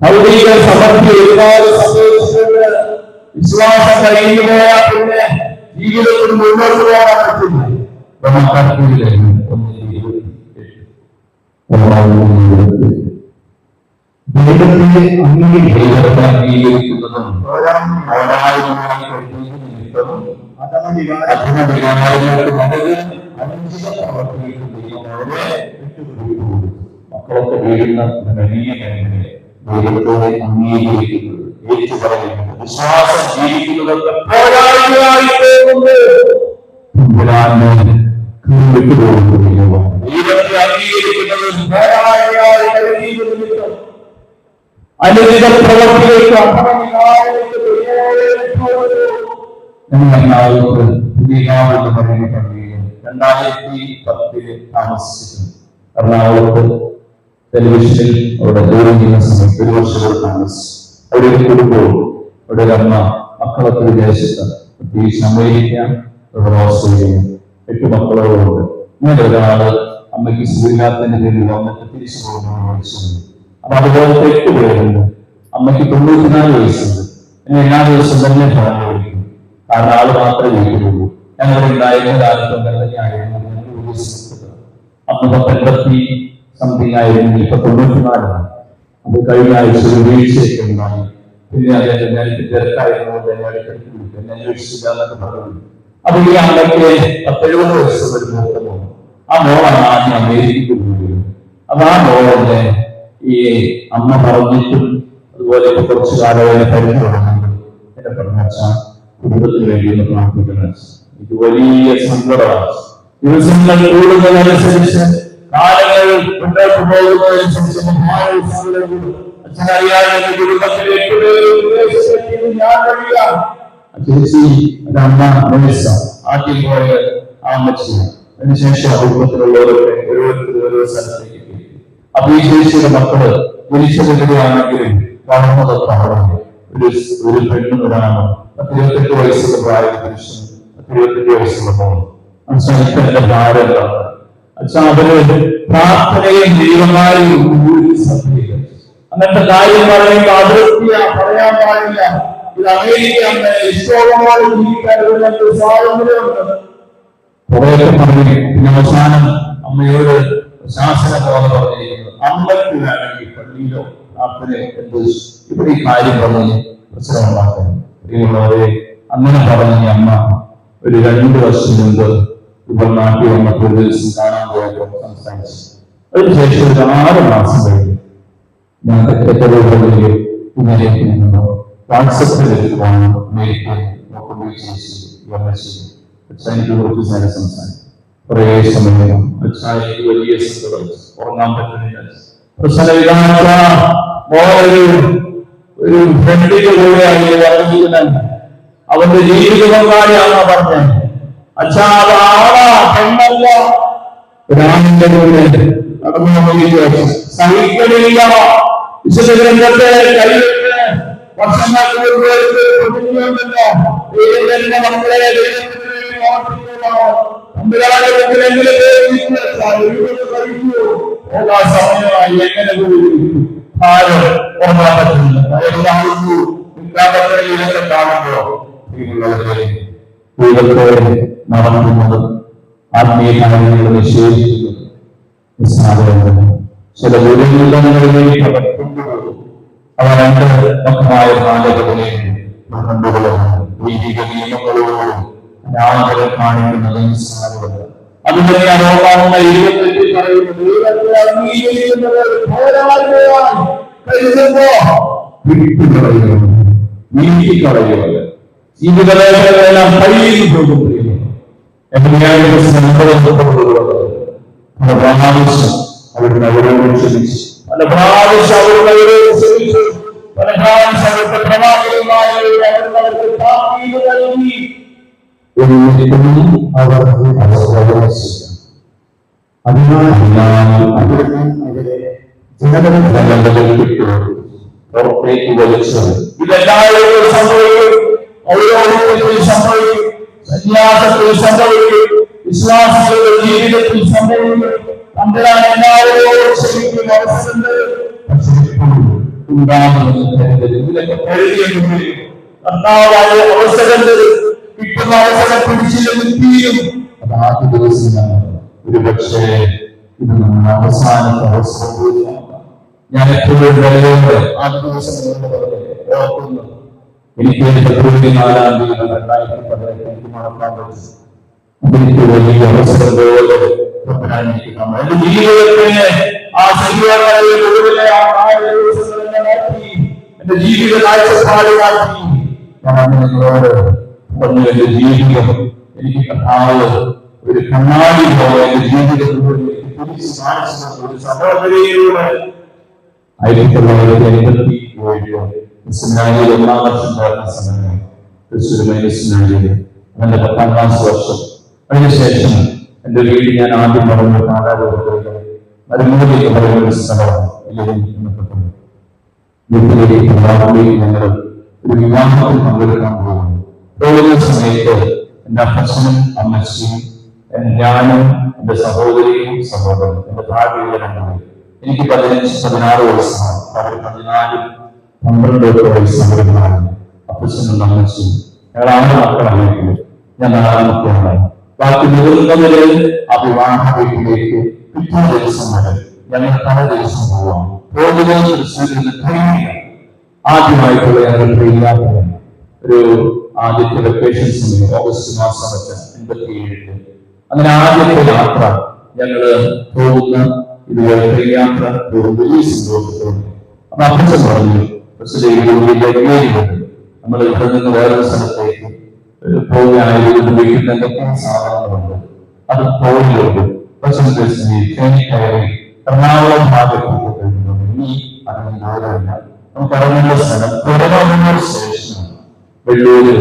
ഭൗതിക സമൃദ്ധി ഒരുപാട് സംഭവിച്ചിട്ടുണ്ട്. വിശ്വാസം കഴിഞ്ഞു പോയാൽ പിന്നെ ജീവിതത്തിൽ മുന്നോട്ട് പോകാൻ പറ്റില്ല. ദൈവത്തെ അംഗീകരിക്കുന്നതും മക്കളൊക്കെ വീഴുന്ന വലിയ കാര്യങ്ങളെ ദൈവത്തോടെ അംഗീകരിക്കുന്നത്, ഏറ്റുപറയുന്നത്, വിശ്വാസം ജീവിക്കുന്നതൊക്കെ അനുദിന പ്രവർത്തികൾക്ക് എന്ന് പറയുന്ന പള്ളിയിൽ 2010 താമസിച്ചിട്ടുണ്ട്. എറണാകുളത്ത് ടെലിവിഷനിൽ അവിടെ ജോലി ചെയ്യുന്ന സമയത്ത് 1 വർഷം താമസിച്ചു. അവിടെ ഒരു കുടുംബവും അവിടെ ഒരു അമ്മ, മക്കളൊക്കെ വിദേശത്ത്, പ്രത്യേകിച്ച് അമേരിക്ക, ഓസ്ട്രേലിയ, 8 മക്കളോടുണ്ട്. ഇങ്ങനെ ഒരാള് അമ്മയ്ക്ക് സുഖമില്ലാത്തതിന്റെ പേരിൽ വന്നിട്ട് തിരിച്ചു പോകുന്നു. അപ്പൊ അതുപോലത്തെ 8 പേരുണ്ട്. അമ്മയ്ക്ക് 94 വയസ്സുണ്ട്. ഇനി എല്ലാ ദിവസവും തന്നെ ഫോൺ വിളിക്കും. കാരണം ആള് മാത്രമേ വീട്ടിലുള്ളൂ. ഞങ്ങളുടെ ഉണ്ടായിരുന്ന കാലത്തുണ്ടായിരുന്ന അന്ന് 80 സംതിങ് ആയിരുന്നു. ഇപ്പൊ 94. അത് കഴിഞ്ഞ ആഴ്ച ഒരു വീഴ്ചയൊക്കെ ഉണ്ടായി. പിന്നെ അദ്ദേഹം തിരക്കായിരുന്നത് എന്നെ അന്വേഷിച്ചില്ലാന്നൊക്കെ പറഞ്ഞു. അപ്പൊ ഈ അമ്മയ്ക്ക് 70 വയസ്സ് ഒരു മൂത്ത ആ മോളാണ് ആദ്യം അമേരിക്കയ്ക്ക് പോയത്. അപ്പൊ ആ മോളെ ഈ അമ്മ പറഞ്ഞിട്ടും അതുപോലെ ഇപ്പൊ കുറച്ചു കാലമായി പരിധി തുടങ്ങുന്നുണ്ട്. എന്നെ പറഞ്ഞ കുടുംബത്തിന് വേണ്ടിയൊന്ന് പ്രാർത്ഥിക്കണം. ഇത് വലിയ സങ്കടമാണ്. ദിവസങ്ങൾ കൂടുന്നതനുസരിച്ച്, കാലങ്ങൾ മുന്നോട്ട് പോകുന്നതനുസരിച്ച് അച്ഛനറിയാതെ കുടുംബത്തിലെ ഞാൻ കഴിയാം. ചേച്ചി ഒരമ്മ ആദ്യം പോയ ആ അമ്മച്ചി, അതിനുശേഷം കുടുംബത്തിലുള്ളവരൊക്കെ ഓരോ സ്ഥലത്തേക്ക്. അപ്പൊ ഈ ചേച്ചിയുടെ മക്കള് ജനിച്ചതെങ്ങനെയാണെങ്കിലും വളർന്നതൊക്കെ അവിടെ ഒരു പെണ്ണും ഒരാണ്. 28 വയസ്സുള്ള പ്രായ പുരുഷൻ, 28 വയസ്സുള്ള മോൻ. അച്ഛൻ്റെ ഭാരം അച്ഛൻ അവര് പ്രാർത്ഥനയും ദൈവമായി അങ്ങനത്തെ കാര്യം പറയുമ്പോൾ അതിർത്തിയാ പറയാൻ പാടില്ല. ഇത് അമേരിക്ക ഇഷ്ടോളമായി ജീവിക്കാൻ സ്വാതന്ത്ര്യമുണ്ട്. കുറേയൊക്കെ പറഞ്ഞു. പിന്നെ അവസാനം അമ്മയോട് ശാസന പോലെ പറഞ്ഞിരിക്കുന്നത്, അമ്മയ്ക്ക് വേണമെങ്കിൽ പള്ളിയിലോ പ്രാർത്ഥന ഇവിടെ ഈ കാര്യം പറഞ്ഞ് പ്രശ്നമുണ്ടാക്കുന്നു. പ്രിയമുള്ളവരെ, അങ്ങനെ പറഞ്ഞ അമ്മ ഒരു 2 വർഷം മുമ്പ് ഇപ്പോൾ നാട്ടിൽ വന്നപ്പോൾ ഒരു ദിവസം കാണാൻ പോയപ്പോൾ സംസാരിച്ചു. അതിനുശേഷം ഒരു 6 മാസം കഴിഞ്ഞു ഞാൻ തെക്കത്തൂരിലേക്ക് ഇന്നലെ വാട്സപ്പിൽ എടുക്കുവാനും എനിക്ക് കുറച്ച് നേരം സംസാരിക്കും. കുറേ സമയം അച്ഛാക്ക് വലിയ സങ്കടം, ഉറങ്ങാൻ പറ്റുന്നില്ല. ഒരു ഫ്രണ്ടിന്റെ കൂടെ അവന്റെ ജീവിത പങ്കാളിയാണെന്ന് പറഞ്ഞത്. അച്ഛാ അത് ആളാ, പെണ്ണല്ല. ഒരാണിന്റെ കൂടെ നടന്നു സഹിക്കണില്ല. വിശുദ്ധ ഗ്രന്ഥത്തെ കൈവിട്ട് വർഷങ്ങൾക്ക് മക്കളെ സമയമായി എങ്ങനെ കാണുമ്പോ നടക്കുന്നത് ആത്മീയ കാര്യങ്ങൾ നിഷേധിക്കുന്നത് ചില ദുരന്തങ്ങളിലേക്ക് അവർ കൊണ്ടുപോകും. അവ രണ്ട് പക്കമായ ബാലകതയും ദൈവിക നിയമങ്ങളോടും അനാദരം കാണിക്കുന്നത് നിസ്സാരമല്ല. അതുപോലെ അനോമാവുന്ന 28 പറയുന്നത് നീക്കിക്കളയുക ജീവിതങ്ങളെല്ലാം കഴിയുന്നു പോകും. പല പ്രാവശ്യം അവരുടെ അവരോട് ക്ഷമിച്ചു, പല പ്രാവശ്യം അവരുടെ അവരോട് ക്ഷമിച്ചു, പല പ്രാവശ്യം അവരുടെ പ്രവാചകന്മാരെ അവർക്ക് താക്കീത് നൽകി. പുറത്തേക്ക് വലിച്ചത് ഇതെല്ലാവരും സംഭവിക്കും. ഔരോഹത്തിൽ സംഭവിക്കും, സന്യാസത്തിൽ സംഭവിക്കും, വിശ്വാസികളുടെ ജീവിതത്തിൽ സംഭവിക്കും. പണ്ടിലാണ് എല്ലാവരോടും ക്ഷമിക്കുന്ന അവസരമുണ്ട്. അവസരം കിട്ടുന്ന അവസരം പിടിച്ചില്ലെങ്കിൽ തീരും. അത് ആദ്യ ദിവസമാണ്. ഒരു പക്ഷേ ഇത് നമ്മുടെ അവസാനത്തെ അവസരം കൂടിയാണ്. ഞാൻ എപ്പോഴും ആദ്യ ദിവസം ഓർക്കുന്നു. എനിക്ക് ഫെബ്രുവരി 4-ാം തീയതി 2018 എനിക്ക് മറക്കാൻ പറ്റും. അതെനിക്ക് വലിയ അവസരം പോലെ എന്റെ ജീവിതത്തിന് ആ ശരീരങ്ങളിലെ എന്റെ ജീവിത കാഴ്ചപ്പാട് മാറ്റി. ഞാൻ നിങ്ങളോട് പറഞ്ഞു, എന്റെ ജീവിതം എനിക്ക് കർത്താവ് ഒരു കണ്ണാടി പോലെ എന്റെ ജീവിതത്തിലൂടെ തിരിച്ചു കാണിച്ചു. ഒരു സഹോദരിയിലൂടെ 1987 സെമിനാരിയിൽ 1-ാം വർഷം ചേർന്ന സമയം തൃശ്ശൂർ സെമിനാരിയിൽ എന്റെ 10-ാം ക്ലാസ് വർഷം. അതിനുശേഷം എന്റെ വീട് ഞാൻ ആദ്യം പറഞ്ഞു പാടാറുണ്ട് മരുമൂലിക്ക് പറയുന്ന ഒരു സ്ഥലമാണ്. വീട്ടിലേക്ക് ഞങ്ങൾ ഒരു വിവാഹത്തിൽ പങ്കെടുക്കാൻ പോകുന്നു. പോകുന്ന സമയത്ത് എന്റെ അപ്പച്ചനും അമ്മച്ചിയും ഞാനും എന്റെ സഹോദരിയും സഹോദരനും എന്റെ ഭാര്യയുടെ രണ്ടുപേരും. എനിക്ക് 15-16 വയസ്സാണ്. അവർ 14-12 വയസ്സാണ്. അപ്പച്ചനും അമ്മച്ചിയും ഞങ്ങൾ 6 മക്കളാണെങ്കിലും ഞാൻ 4 മക്കളുണ്ടായി. ബാക്കി മുതിർന്നവര് ആ വിവാഹ വീട്ടിലേക്ക് പിറ്റേ ദിവസം വരെ ഞങ്ങൾ പല ദിവസം പോവാം. പോകുന്നത് തൃശ്ശൂരിൽ ട്രെയിനിലാണ്. ആദ്യമായിട്ടുള്ള ഞങ്ങൾ ട്രെയിനിലാണ്. ഒരു ആദ്യത്തെ വെക്കേഷൻ സമയം ഓഗസ്റ്റ് മാസം 87. അങ്ങനെ ആദ്യത്തെ യാത്ര ഞങ്ങള് പോകുന്ന ഇതുപോലെ ട്രെയിൻ യാത്ര വലിയ സന്തോഷത്തോടെ. അപ്പൊ അപ്പച്ചൻ പറഞ്ഞു, നമ്മൾ ഇവിടെ നിന്ന് വേറൊരു സ്ഥലത്തേക്ക് പോവുകയാണെങ്കിൽ വീട്ടിൽ എന്തൊക്കെ സാധനങ്ങളുണ്ട് അത് പോയിട്ടുണ്ട്. എറണാകുളം ഭാഗത്തേക്ക് ഇനി അതിന് ദൂരമില്ല. നമുക്ക് ഇറങ്ങുന്ന സ്ഥലം തുടങ്ങുന്ന സ്റ്റേഷനാണ്. വെള്ളൂര്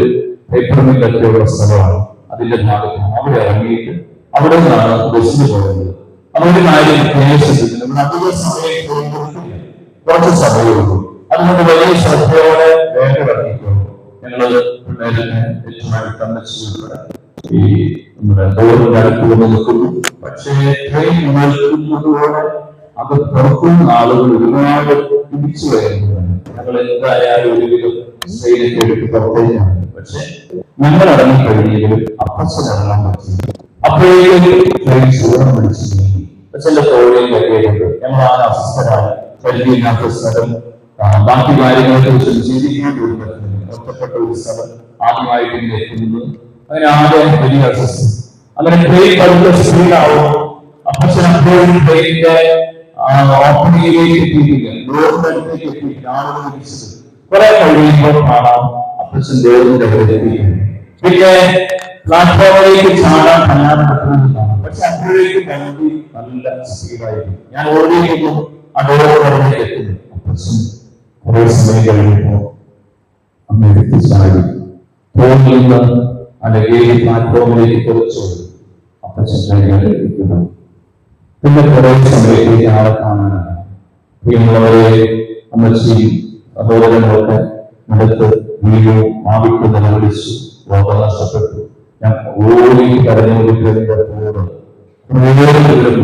പേപ്പർ മില്ലൊക്കെയുള്ള സ്ഥലമാണ്. അതിന്റെ ഭാഗത്ത് അവിടെ ഇറങ്ങിയിട്ട് അവിടെ നിന്നാണ് ബസ്സിന് പോകുന്നത്. അവരുടെ കാര്യം പ്രവേശിക്കുന്നത് അധിക സമയം കുറച്ച് സമയമുള്ളൂ. അതുകൊണ്ട് വലിയ ശ്രദ്ധയോടെ വേഗം ഇറങ്ങിക്കോളൂ. ഞങ്ങള് പിള്ളേരെ ഏറ്റവും അടുത്ത ഈ നമ്മുടെ ഡോറിന്റെ അടുത്ത് കൊണ്ട് നിൽക്കുന്നു. പക്ഷേ ട്രെയിൻ നിൽക്കുന്നതോടെ അത് പുറത്തുനിന്ന് ആളുകൾ ഒരുപാട് തിരിച്ചു വരുന്നതാണ്. ഞങ്ങൾ എന്തായാലും ഒരുവിധം ട്രെയിനൊക്കെ എടുത്ത് പുറത്തേക്കാണ്. പക്ഷെ ഞങ്ങൾ ഇറങ്ങിക്കഴിഞ്ഞെങ്കിലും അപ്പച്ചൻ ഇറങ്ങാൻ പറ്റില്ല. അപ്പോഴേക്കും ട്രെയിൻ സുഖം പിടിച്ചു നീങ്ങി. അച്ഛന്റെ തോളിൽ കയറിയുണ്ട്. ഞങ്ങൾ ആ അസ്വസ്ഥരാണ്. പരിധിയില്ലാത്ത സ്ഥലം, ബാക്കി കാര്യങ്ങളെ കുറിച്ച് ചിന്തിക്കാൻ പോലും പറ്റുന്നില്ല. ഒറ്റപ്പെട്ട ഒരു സ്ഥലം ആദ്യമായിട്ട് ഇങ്ങനെ എത്തുന്നത്. അങ്ങനെ ആദ്യം വലിയ അസ്വസ്ഥ. അങ്ങനെ ട്രെയിൻ പതുക്കെ സ്പീഡാവും. അപ്പച്ചൻ അപ്പോഴും ട്രെയിനിന്റെ ഓപ്പണിംഗിലേക്ക് എത്തിയിട്ടില്ല. ഡോറിന്റെ അടുത്തേക്ക് എത്തിയിട്ടില്ല. ആളുകൾ വിളിച്ചത് കുറെ കഴിയുമ്പോൾ കാണാം അപ്പച്ചൻ ഡോറിന്റെ എത്തിയിരിക്കുന്നു. പിന്നെ പ്ലാറ്റ്ഫോമിലേക്ക് ചാടാൻ കല്ലാതെ പറ്റുന്നതാണ്. പക്ഷെ അപ്പോഴേക്കും വണ്ടി നല്ല സ്പീഡായിരുന്നു. ഞാൻ ഓടിയിരിക്കുന്നു, ആ ഡോർ പറഞ്ഞിട്ട് എത്തുന്നു. അപ്പച്ചൻ കുറെ സമയം കഴിഞ്ഞപ്പോ അമ്മ എടുത്ത് ചാടി ഫോണിൽ നിന്ന് അല്ലെങ്കിൽ പ്ലാറ്റ്ഫോമിലേക്ക് കുറച്ചു അപ്പച്ചൻ. പിന്നെ കുറെ സമയത്തേക്ക് ആളെ കാണാനാണ്. പ്രിയമുള്ളവരെ, അമ്മച്ചിയും സഹോദരങ്ങളൊക്കെ അടുത്ത് വീഴും മാവിട്ട് നിലവിളിച്ചു. ലോകം നഷ്ടപ്പെട്ടു. ഞാൻ ഓടി കരഞ്ഞുകൊണ്ടിരിക്കുന്നത്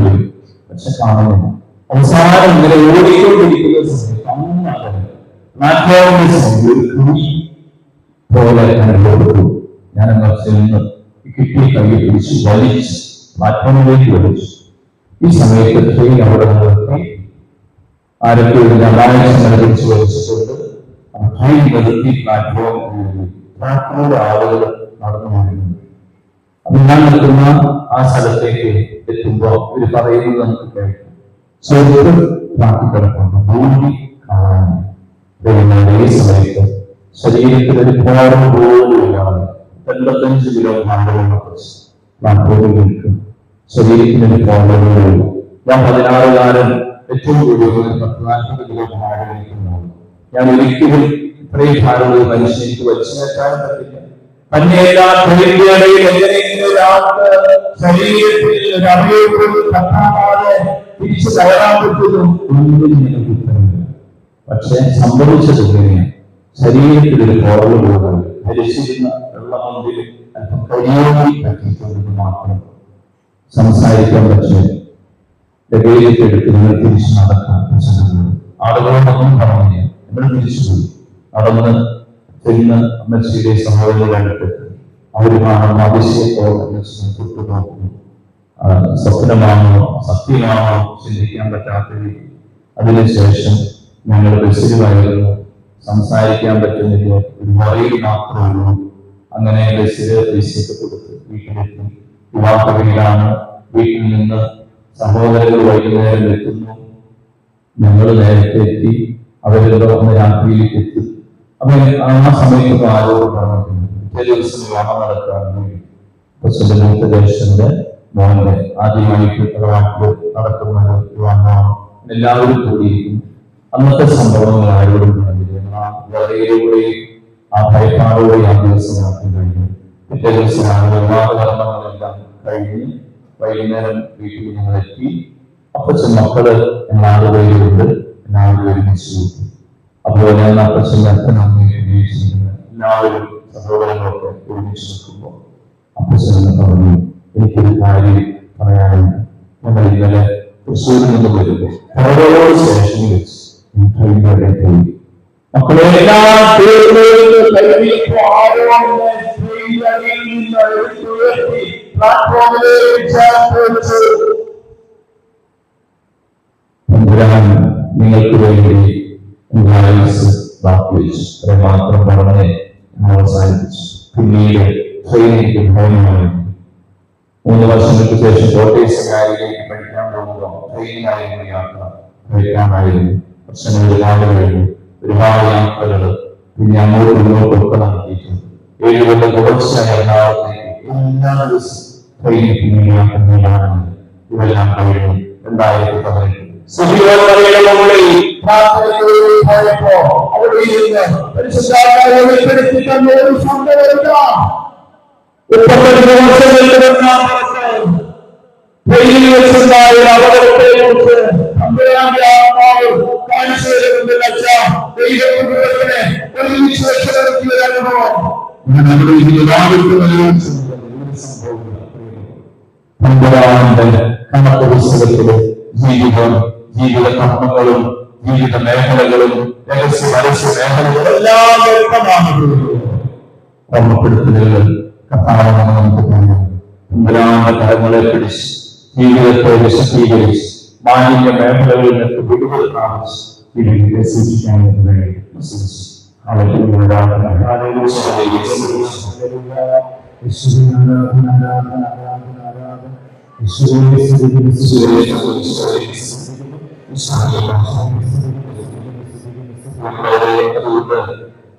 പോയി. പക്ഷെ കാണുന്നില്ല. അവസാനം ഇങ്ങനെ ഓടിക്കൊണ്ടിരിക്കുന്ന സമയത്ത് പോലെ അനുഭവപ്പെട്ടു. ഞാൻ ചെന്ന് കിട്ടിയ കൈ പിടിച്ച് വലിച്ച് പ്ലാറ്റ്ഫോമിലേക്ക് വലിച്ചു. ഈ സമയത്ത് ട്രെയിൻ അവിടെ നിർത്തി. ആരൊക്കെ ഇതിന്റെ അപായം പിടിച്ച് വലിച്ചിട്ടുണ്ട്. ട്രെയിൻ നിർത്തി പ്ലാറ്റ്ഫോമിലൂടെ ആളുകൾ നടന്നു പോകുന്നുണ്ട്. അപ്പൊ ഞാൻ നിൽക്കുന്ന ആ സ്ഥലത്തേക്ക് എത്തുമ്പോൾ ഇവർ പറയുന്നത് നമുക്ക് കേൾക്കും. ബാക്കിക്കിടക്കുന്നു ഭൂമി കാണാൻ. ഈ സമയത്ത് ശരീരത്തിൽ ഒരു പോരം പോലുമില്ലാതെ 85 കിലോ ഭാരമുള്ള പ്ലാറ്റ്ഫോമിൽ നിൽക്കും. ശരീരത്തിനൊരു പോരവുമില്ല. ഞാൻ 16 കാലം ഏറ്റവും കൂടുതൽ 40 കിലോ ഭാരം നിൽക്കുന്നതാണ്. ഞാൻ ഒരിക്കലും ഇത്രയും ഭാരമുള്ള മനുഷ്യനിക്ക് വലിച്ചു കയറ്റാൻ പറ്റില്ല. തന്നെയെല്ലാം എങ്ങനെയെങ്കിലും ഒരാൾക്ക് ശരീരത്തിൽ ഒരു അവയവം കത്താതെ തിരിച്ചു കയറാൻ പറ്റുന്നു. പക്ഷെ സംഭവിച്ചത് എങ്ങനെയാണ്? ശരീരത്തിൽ ഒരു കുറവ് പോലും ധരിച്ചിരുന്ന വെള്ളമൊന്നിൽ അല്പം കരിയോടി പറ്റിയിട്ടുണ്ടെന്ന് മാത്രം സംസാരിക്കാൻ പറ്റില്ല. ലഗേജെടുത്ത് നിങ്ങൾ തിരിച്ചു നടക്കാൻ ആളുകളോടൊന്നും പറഞ്ഞില്ല. നമ്മൾ തിരിച്ചുപോയി നടന്ന് ചെന്ന് അമ്മച്ചിയുടെ സഹോദരങ്ങളുടെ അടുത്തെത്തി. അവർ കാണുന്ന അതിശയത്തോടെ അമ്മച്ചിനെ തൊട്ടു നോക്കുന്നു. സ്വപ്നമാണോ സത്യമാണോ ചിന്തിക്കാൻ പറ്റാത്ത രീതി. അതിനുശേഷം ഞങ്ങൾ ബസ്സിലായിരുന്നു. സംസാരിക്കാൻ പറ്റുന്നില്ല. ഒരു മുറിയിൽ മാത്രമേ ഉള്ളൂ. അങ്ങനെ ബസ്സില് പൈസയൊക്കെ കൊടുത്ത് വീട്ടിലെത്തി. വിവാഹ വീടാണ്. വീട്ടിൽ നിന്ന് സഹോദരങ്ങൾ വൈകുന്നേരം എത്തുന്നു. ഞങ്ങൾ നേരത്തെ എത്തി. അവരുടെ ഒന്ന് രാത്രിയിലേക്ക് എത്തി. അപ്പൊ ആ സമയത്ത് ആരോട് പറഞ്ഞിട്ടുണ്ട്. പിറ്റേ ദിവസം വിവാഹം നടക്കുകയാണ്. ദേശത്തിന്റെ മോനെ ആദ്യമായിട്ട് നടക്കുന്ന വിവാഹമാണ്. എല്ലാവരും കൂടിയിരിക്കും. അന്നത്തെ സംഭവങ്ങൾ ആരോടും പറഞ്ഞില്ല. ആ ഭയപ്പാടോടെ ആ ദിവസം നടത്തി കഴിഞ്ഞു. പിറ്റേ ദിവസമാണ് വിവാഹകർമ്മങ്ങളെല്ലാം കഴിഞ്ഞ് വൈകുന്നേരം വീട്ടിൽ ഞങ്ങൾ എത്തി. അപ്പച്ചൻ മക്കള് എല്ലാവരുണ്ട്. എല്ലാവരും ഒരുമിച്ച് കൂട്ടി. അപ്പോൾ ഞാൻ അപ്പച്ചൻ്റെ അച്ഛൻ അമ്മയെ ഉപയോഗിച്ചിരിക്കുന്ന എല്ലാവരും സഹോദരങ്ങളൊക്കെ ഒരുമിച്ച് നിൽക്കുമ്പോൾ അപ്പച്ചൻ പറഞ്ഞു, എനിക്കൊരു കാര്യം പറയാനുണ്ട്. ഞങ്ങൾ ഇന്നലെ തൃശ്ശൂരിൽ നിന്ന് വരുമ്പോൾ കടകളോട് സ്റ്റേഷനിൽ വെച്ച് ട്രെയിനിലൂടെ പോയി. മക്കളെല്ലാം നിങ്ങൾക്ക് വേണ്ടി ബാക്കി വെച്ചു. അത് മാത്രം പറഞ്ഞ് അവസാനിപ്പിച്ചു. പിന്നീട് ട്രെയിനിലേക്ക് ഭയമായി. 3 വർഷങ്ങൾക്ക് ശേഷം കോട്ടേഴ്സുകാരിലേക്ക് പഠിക്കാൻ പോകുമ്പോൾ ട്രെയിനിലായിരുന്നു യാത്ര. കഴിക്കാനായിരുന്നു. പ്രശ്നങ്ങൾ ഒരുപാട് കഴിഞ്ഞു. ഒരുപാട് യാത്രകൾ പിന്നെ അങ്ങോട്ട് മുന്നോട്ടൊക്കെ നടത്തിയിട്ടുണ്ട്. 7 കൊല്ലം തുടർച്ചയായി എറണാകുളത്തേക്ക് എല്ലാ ദിവസവും ട്രെയിനിൽ പിന്നീട് യാത്രയിലാണ്. ഇതെല്ലാം കഴിഞ്ഞു 2018. കണക്ക് പുസ്തകത്തില് ജീവിത കർമ്മങ്ങളും ജീവിത മേഖലകളും രഹസ്യ പരസ്യ മേഖലകളും എല്ലാം വ്യക്തമാണ്. ഓർമ്മപ്പെടുത്തലുകൾ കഥാപാത്രങ്ങൾ നമുക്ക് പറയാം. തലങ്ങളെ പിടിച്ച് ജീവിതത്തെ വിശദീകരിച്ച് മാലിന്യ മേഖലകളിൽ നിന്ന് വിടുതൽ പ്രാപിച്ച് സൂക്ഷിക്കാനായിട്ട് കഴിയും.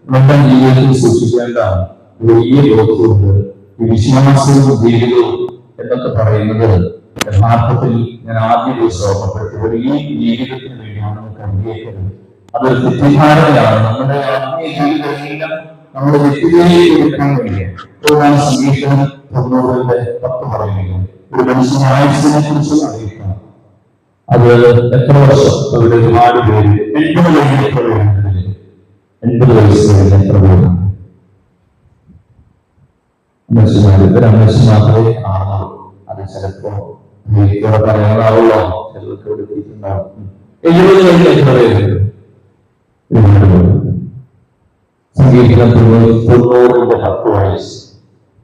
നമ്മുടെ ജീവിതത്തിൽ സൂക്ഷിക്കേണ്ട വലിയ ബോധമുണ്ട്. വിശ്വാസവും ജീവിതവും എന്നൊക്കെ പറയുന്നത് യഥാർത്ഥത്തിൽ ഞാൻ ആദ്യ ദിവസം ഓർമ്മപ്പെടുത്തിയത് ഈ ജീവിതത്തിന് വേണ്ടിയാണ് നമുക്ക് അംഗീകരിക്കുന്നത്. അതൊരു തെറ്റിദ്ധാരണയാണ്. നമ്മുടെ ആത്മീയ ജീവിതമെല്ലാം നമ്മുടെ വ്യക്തിയിലേക്ക് എടുക്കാൻ വേണ്ടിയാണ്. അതുകൊണ്ടാണ് സംഗീതം 90-10 പറയുന്നത്. ഒരു മനുഷ്യന്റെ ആയുസ്സിനെ കുറിച്ച് അറിയിക്കണം. അത് എത്ര വർഷം? അവിടെ ഒരുപാട് പേര് 80 വയസ്സിൽ എത്ര പേരുണ്ട്? 80 വയസ്സ് കഴിഞ്ഞ എത്ര പേരുണ്ട്? അമ്മച്ച് മാത്രമേ കാണുള്ളൂ. അത് ചിലപ്പോ പറയാനാവുള്ളൂ, ചിലർക്ക് എടുത്തിട്ടുണ്ടാവും. 70 കഴിഞ്ഞ എത്ര പേരുണ്ട്? സംഗീതം 90-10 വയസ്സ്.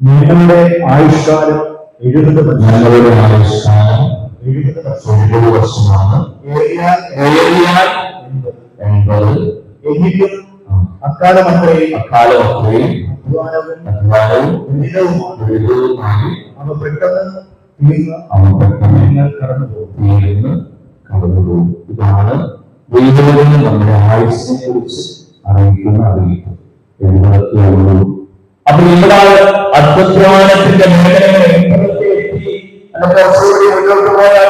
നിങ്ങളുടെ ആയുഷ്കാലം 70 വർഷം. ഞങ്ങളുടെ ആയുഷ്കാലം 70 വർഷമാണ്. ഏറിയാൽ 80. എങ്കിലും അക്കാലം അത്രയും അധ്വാനവും ദുരിതവുമായി അവ പെട്ടെന്ന് നിങ്ങൾ കടന്നുപോകും. ഇതാണ് ദൈവത്തിന് നമ്മുടെ ആയുസ്സിനെ കുറിച്ച് അറിയിക്കുന്ന അറിയിപ്പ്. 70. അപ്പൊ ഇവിടെ അധ്വാനത്തിന്റെ മേഖലകളെ മുന്നോട്ട് പോയാൽ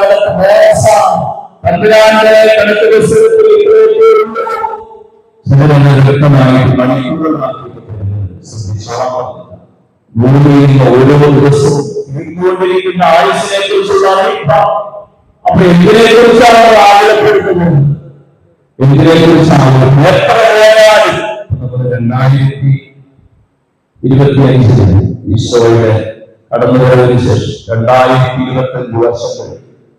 വ്യക്തമായിട്ട് മണിക്കൂറുകളാക്കിയിരിക്കുന്ന ഓരോ ദിവസവും നീണ്ടുകൊണ്ടിരിക്കുന്ന ആയുസ്സിനെ കുറിച്ചുള്ള അറിയിപ്പ. അപ്പൊ എന്തിനെ കുറിച്ചാണ് നമ്മൾ ആഗ്രഹപ്പെടുന്നത്? എന്തിനെ കുറിച്ചാണ്? എത്ര പോയാലും നമ്മൾ 2025 ഈശോയുടെ കടന്നുവരവിന് ശേഷം 2025 വർഷങ്ങൾ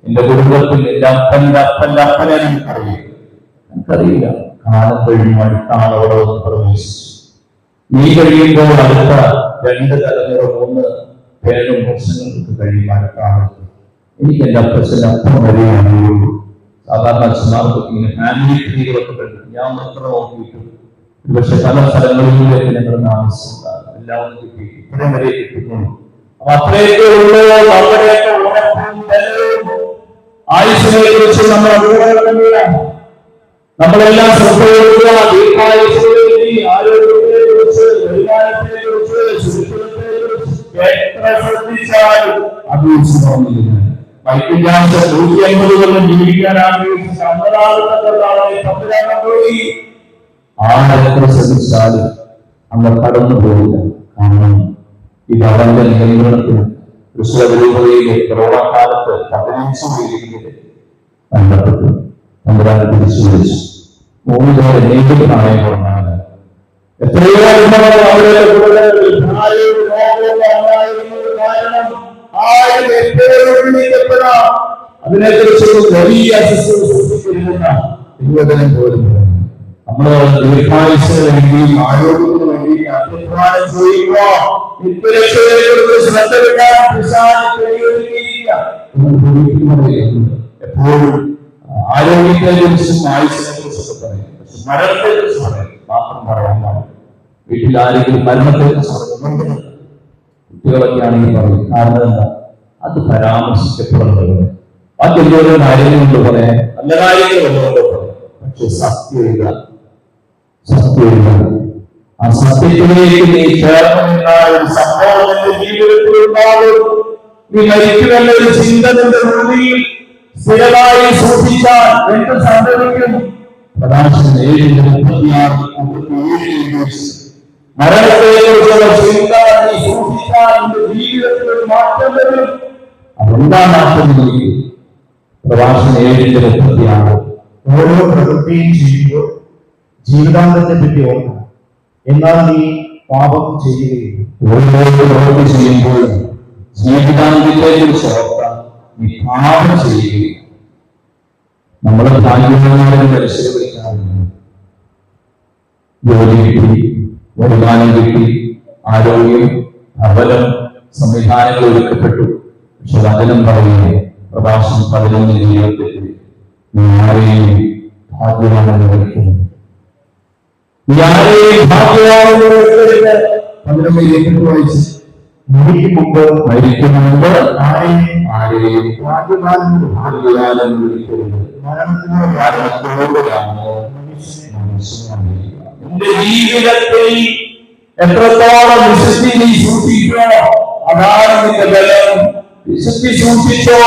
എന്റെ കുടുംബത്തിൽ എന്റെ അപ്പന്റെ അപ്പനെ എനിക്കറിയില്ല. കാലം കഴിഞ്ഞു അടുത്താണ് അവിടെ ഒന്ന് പ്രവേശിച്ചു. നീ കഴിയുമ്പോൾ അടുത്ത 2 തലമുറ 3 പേരും വർഷങ്ങൾക്ക് കഴിയുമ്പോൾ അടുത്താണ്. എനിക്ക് എന്റെ അപ്പച്ചന്റെ അപ്പം വരെയാണ്. സാധാരണ അച്ഛന്മാർക്ക് ഇങ്ങനെ ഫാമിലി ട്രീകളൊക്കെ കണ്ടു. ഞാൻ മാത്രം നോക്കിയിട്ടു. പക്ഷെ പല സ്ഥലങ്ങളിലേക്ക് ഞങ്ങൾ താമസിച്ചിട്ടുണ്ട്. എല്ലാം ഒന്ന് കിട്ടി, ഇത്രയും വരെ കിട്ടുന്നു. അപ്പൊ അത്രയൊക്കെ ഉള്ളൂ. നമ്മുടെയൊക്കെ ആയുഷിനെ കുറിച്ച് നമ്മൾ അഭിപ്രായം നമ്മളെല്ലാം ശ്രദ്ധയോടുക. ആരോഗ്യത്തെ കുറിച്ച്, വരുമാനത്തെ കുറിച്ച്, ശുചിത്വത്തെ കുറിച്ച് എത്ര ശ്രദ്ധിച്ചാലും അഭിവസിക്കുന്നില്ല. മൈക്കിൾ ജാക്സൺ 150 കൊല്ലം ജീവിക്കാൻ ആഗ്രഹിച്ച 50 പോയി. ആരെത്ര ശ്രദ്ധിച്ചാലും നമ്മൾ കടന്നു പോകില്ല. കാരണം ഇത് അവന്റെ നിയന്ത്രണത്തിന് കൃഷ്ണരൂപതയിലെ കൊറോണ കാലത്ത് 15 വീടുകളിൽ ബന്ധപ്പെട്ടു. തമ്പുരാനെ തിരിച്ചു വിളിച്ചു. 3 പേരെ നേരിട്ട് കാണാൻ പറഞ്ഞാണ്. എത്രയോ അനുഭവങ്ങൾ അവരുടെ കൂടെ അതിനെക്കുറിച്ച് വലിയ നിവേദനം പോലും നമ്മള് ദീർഘായുസ്സിന് വേണ്ടി, ആരോഗ്യത്തിന് വേണ്ടി അധ്വാനം ചെയ്യുക. എപ്പോഴും ആരോഗ്യത്തെ കുറിച്ചും ആയുസ്സിനെ കുറിച്ചൊക്കെ പറയും. പക്ഷെ മരണത്തെ കുറിച്ച് പറയും മാത്രം പറയാൻ പാടില്ല. വീട്ടിൽ ആരെങ്കിലും മരണത്തെ കുറിച്ച് പറയുന്നുണ്ട്, കുട്ടികളൊക്കെ ആണെങ്കിൽ പറയും. കാരണം എന്താ? അത് പരാമർശിക്കപ്പെടുന്നത് ബാക്കി എന്തോരോ കാര്യങ്ങളുണ്ട് പറയാൻ, നല്ല കാര്യങ്ങളുണ്ട് പറയാം. പക്ഷെ സത്യമില്ല. ആ സത്യത്തിലേക്ക് നീ ചേർന്ന് നിന്നാൽ സംഭവം എന്റെ ജീവിതത്തിൽ ഉണ്ടാകും. നീ മരിക്കുമെന്നൊരു ചിന്ത നിന്റെ ഉള്ളിൽ സ്ഥിരമായി സൂക്ഷിച്ചാൽ എന്ത് സംഭവിക്കും? പ്രകാശം 7:36 മരണത്തെക്കുറിച്ചുള്ള ചിന്ത നീ സൂക്ഷിച്ചാൽ നിന്റെ ജീവിതത്തിൽ ഒരു മാറ്റം വരും. അതെന്താ മാറ്റം? പ്രകാശം 7:36 ഓരോ പ്രവൃത്തിയും ചെയ്യുമ്പോൾ ജീവിതാന്തത്തെ പറ്റി ഓർക്കണം. എന്നാൽ നീ പാപം ചെയ്യുകയില്ല. ഓരോ പ്രവൃത്തി ചെയ്യുമ്പോൾ ജീവിതാന്തത്തെ കുറിച്ച് ഓർക്കാം. നീ പാപം ചെയ്യുകയില്ല. നമ്മളെ ഭാഗ്യവാന്മാരെ പരിശീലിക്കാറുണ്ട്. ജോലി കിട്ടി, വരുമാനം കിട്ടി, ആരോഗ്യം, ഭവനം, സംവിധാനങ്ങൾ ഒരുക്കപ്പെട്ടു. പക്ഷെ വചനം പറയുന്നത് പ്രഭാഷണം 11:28 നീ ആരെയും ഭാഗ്യവാനെന്ന് വിളിക്കുന്നു. മരിക്കും മുമ്പ് ആരെയും ഭാഗ്യവാനെന്ന് വിളിക്കരുത്. നിന്റെ ജീവിതത്തിൽ എത്രത്തോളം വിശുദ്ധി നീ സൂക്ഷിക്കോ അതാണ് നിന്റെ ബലം. വിശുദ്ധി സൂക്ഷിച്ചോ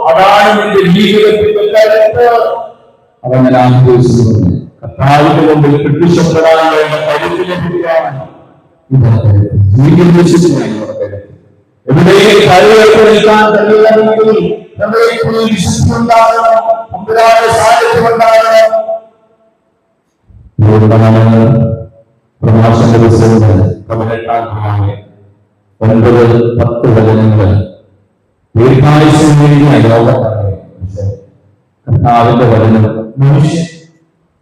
അതാണ് നിന്റെ ജീവിതത്തിന്റെ കരുത്ത്. അതങ്ങനെ ആഗ്രഹിച്ചിട്ടുണ്ട്. കർത്താവിന്റെ മുമ്പിൽ പ്രത്യക്ഷപ്പെടാൻ വേണ്ട കരുത്ത് ലഭിക്കാൻ എവിടെയും കഴിവേറ്റ് നിൽക്കാൻ കഴിയുമെങ്കിൽ നമ്മുടെ വിശുദ്ധി ഉണ്ടാകണം, അമ്പരാന്റെ സാന്നിധ്യം ഉണ്ടാകണം. അതുകൊണ്ടാണ് പ്രഭാഷണ ദിവസങ്ങൾ 18-9-10 വചനങ്ങൾ ദീർഘായുസ്സിന് വേണ്ടിയ ലോകത്താണ്. കർത്താവിന്റെ വചനം മനുഷ്യൻ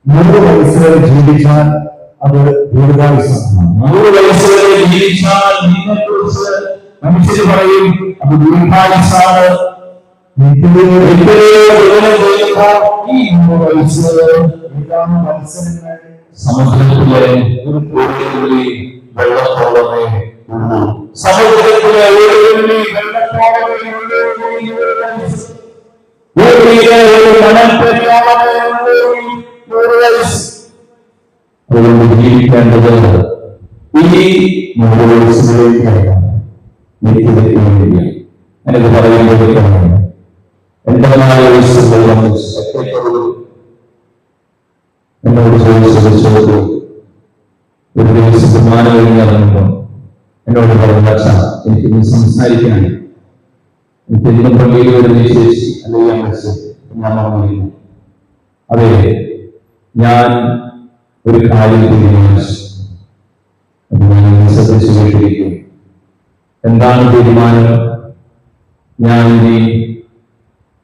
100 വയസ്സ് വരെ ജീവിച്ചാൽ അത് ദീർഘായുസ്സാണ്. 100 വയസ്സ് വരെ ജീവിച്ചാൽ ഇതിനെക്കുറിച്ച് മനുഷ്യർ പറയും അത് ദീർഘായുസ്സാണ്. സമുദ്രത്തിലെ ഒരു തുള്ളി വെള്ളത്തോളമേ ഉള്ളൂ. സമുദ്രത്തിലെ ഒരു തുള്ളി വെള്ളത്തോളമേ അതുകൊണ്ട് ജീവിക്കേണ്ടത് ഈ 100 വയസ്സിലേക്കാണ്. എനിക്ക് പറയുമ്പോൾ എന്റെ 4 വയസ്സുള്ള എന്നോട് ചോദിച്ചത് ഒരു ദിവസം കുർബാന കഴിഞ്ഞിറങ്ങുമ്പോൾ എന്നോട് പറഞ്ഞ എനിക്ക് സംസാരിക്കാൻ എനിക്ക് ഇന്നും പള്ളിയിൽ വരുന്ന ചേച്ചി അല്ലെങ്കിൽ ഞാൻ പറഞ്ഞിരുന്നു. അതെ, ഞാൻ ഒരു കാര്യം തീരുമാനിച്ചു. ശ്രദ്ധിച്ചു കേട്ടിരിക്കും. എന്താണ് തീരുമാനം? ഞാൻ ഇനി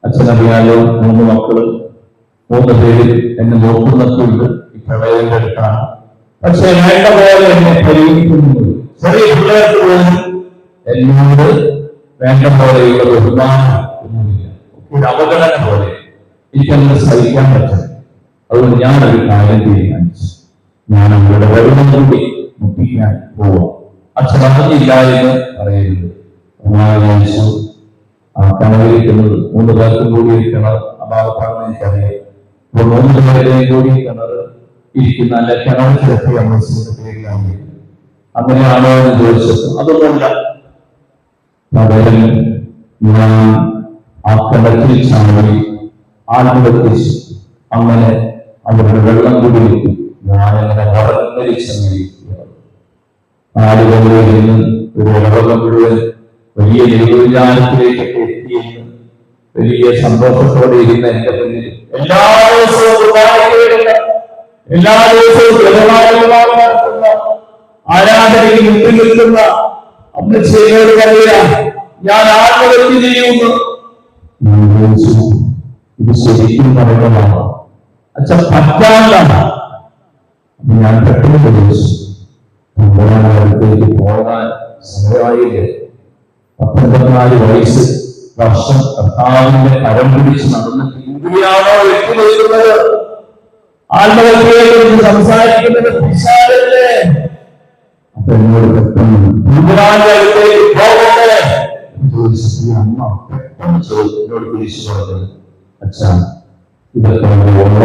അച്ഛനറിയാലോ 3 മക്കള്, 3 പേരിൽ എന്നെ നോക്കുന്നൊക്കെയുണ്ട്. ഈ പ്രളയത്തിന്റെ അടുത്താണ്. പക്ഷെ വേണ്ട പോലെ എന്നെ പരിഗണിക്കുന്നുണ്ട്. ചെറിയ പിള്ളേർക്ക് പോലും എന്നോട് വേണ്ട പോലെയുള്ള ബഹുമാനം ഒന്നുമില്ല. ഒരു അവഗണന പോലെ എനിക്കങ്ങനെ സഹിക്കാൻ പറ്റും. അതുകൊണ്ട് ഞാനൊരു കാര്യം തീരുമാനിച്ചു. ഞാൻ അവരുടെ വെള്ളം കൂടി മുട്ടിക്കാൻ പോവാം. അച്ഛൻ അറിഞ്ഞില്ല എന്ന് പറയരുത്. ഒന്നാമത് ആ കിണറിയിരിക്കുന്നത് 3 പേർക്കും കൂടി കിണർ അഭാവത്താണെന്ന് എനിക്കറിയാം. അപ്പോൾ 3 പേരുടെയും കൂടി കിണർ ഇരിക്കുന്ന അല്ല കിണറിലൊക്കെ പേരിലാണ്. അങ്ങനെയാണോ എന്ന് ചോദിച്ചത് അതൊന്നുമല്ല. പകരം ഞാൻ ആ കിണറ്റിൽ ചാടി ആത്മഹത്യച്ചു. അങ്ങനെ അവരുടെ വെള്ളം കൂടി കിട്ടി. ഞാനങ്ങനെ വളർന്നിരിച്ചിരിക്കുകയാണ്. ആളുകളിൽ നിന്ന് ഒരു ലോകം മുഴുവൻ വലിയ ദൈവവിചാരത്തിലേക്കൊക്കെ എത്തിയെന്ന് വലിയ സന്തോഷത്തോടെ ഇരുന്ന എന്റെ മുന്നിൽ എല്ലാ ദിവസവും എല്ലാ ദിവസവും നടത്തുന്ന ആരാധനയ്ക്ക് മുന്നിൽ നിൽക്കുന്ന അമ്മച്ചയോട് പറയുക, ഞാൻ ആത്മഹത്യ ചെയ്യുന്നു. ഇത് ശരിക്കും പറയുന്നതാണ്. അച്ഛൻ പറ്റാണ്ടാണ്. ഞാൻ പെട്ടെന്ന് ചോദിച്ചു, അടുത്തേക്ക് പോകാൻ സമയമായില്ലേ? 19 വയസ്സ് വർഷം കർത്താവിന്റെ കരം പിടിച്ച് നടന്നിട്ട് ഇന്ത്യയാണോ എത്തിയിരിക്കുന്നത്? ആത്മഹത്യയെ കുറിച്ച് സംസാരിക്കുന്നത് വിശാലല്ലേ? അപ്പൊ എന്നോട് പെട്ടെന്ന് അടുത്തേക്ക് പോകട്ടെ ചോദിച്ചു. അമ്മ പെട്ടെന്ന് എന്നോട് തിരിച്ചു പറഞ്ഞത്, അച്ഛാ ഇതൊക്കെ ഓർമ്മ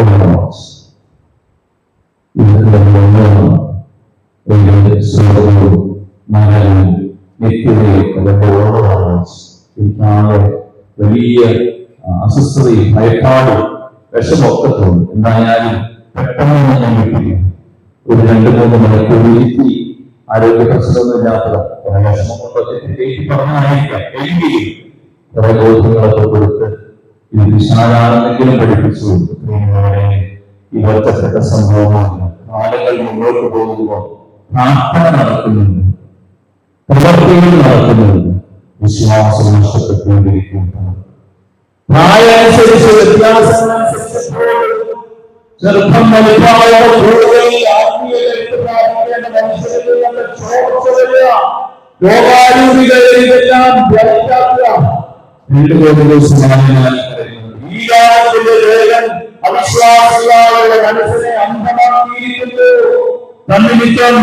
വലിയ അസ്വസ്ഥതയും ഭയപ്പാടും വിഷമൊക്കെ തോന്നും. എന്തായാലും പെട്ടെന്ന് ഞാൻ കിട്ടി. ഒരു 2-3 മണിക്കൂർ ഇരുത്തി. ആരോഗ്യ പ്രശ്നമൊന്നുമില്ലാത്തത് വിഷമം കൊണ്ടൊക്കെ പറഞ്ഞായിരിക്കാം. എങ്കിലും കുറെ ബോധ്യങ്ങളൊക്കെ കൊടുത്ത് ഇത് വിശാലാണെന്നെങ്കിലും പഠിപ്പിച്ചു. ഈ ഒറ്റപ്പെട്ട സംഭവമാണ്. കാലങ്ങൾ മുന്നോട്ട് പോകുമ്പോൾ പ്രാർത്ഥന നടക്കുന്നുണ്ട്, പ്രവർത്തികൾ നടക്കുന്നുണ്ട്, വിശ്വാസം നഷ്ടപ്പെട്ടുകൊണ്ടിരിക്കുന്നു. പ്രായമനുസരിച്ച് വ്യത്യാസമനുസരിച്ച് ചെറുപ്പം വലുതായ കൂടുതൽ ആത്മീയ രോഗാരൂപികളെല്ലാം ഈ കാലത്തിന്റെ വേഗം അവിശ്വാസികളുടെ മനസ്സിനെ അന്ധമാക്കിയിരിക്കുന്നു. തന്നിമിത്തം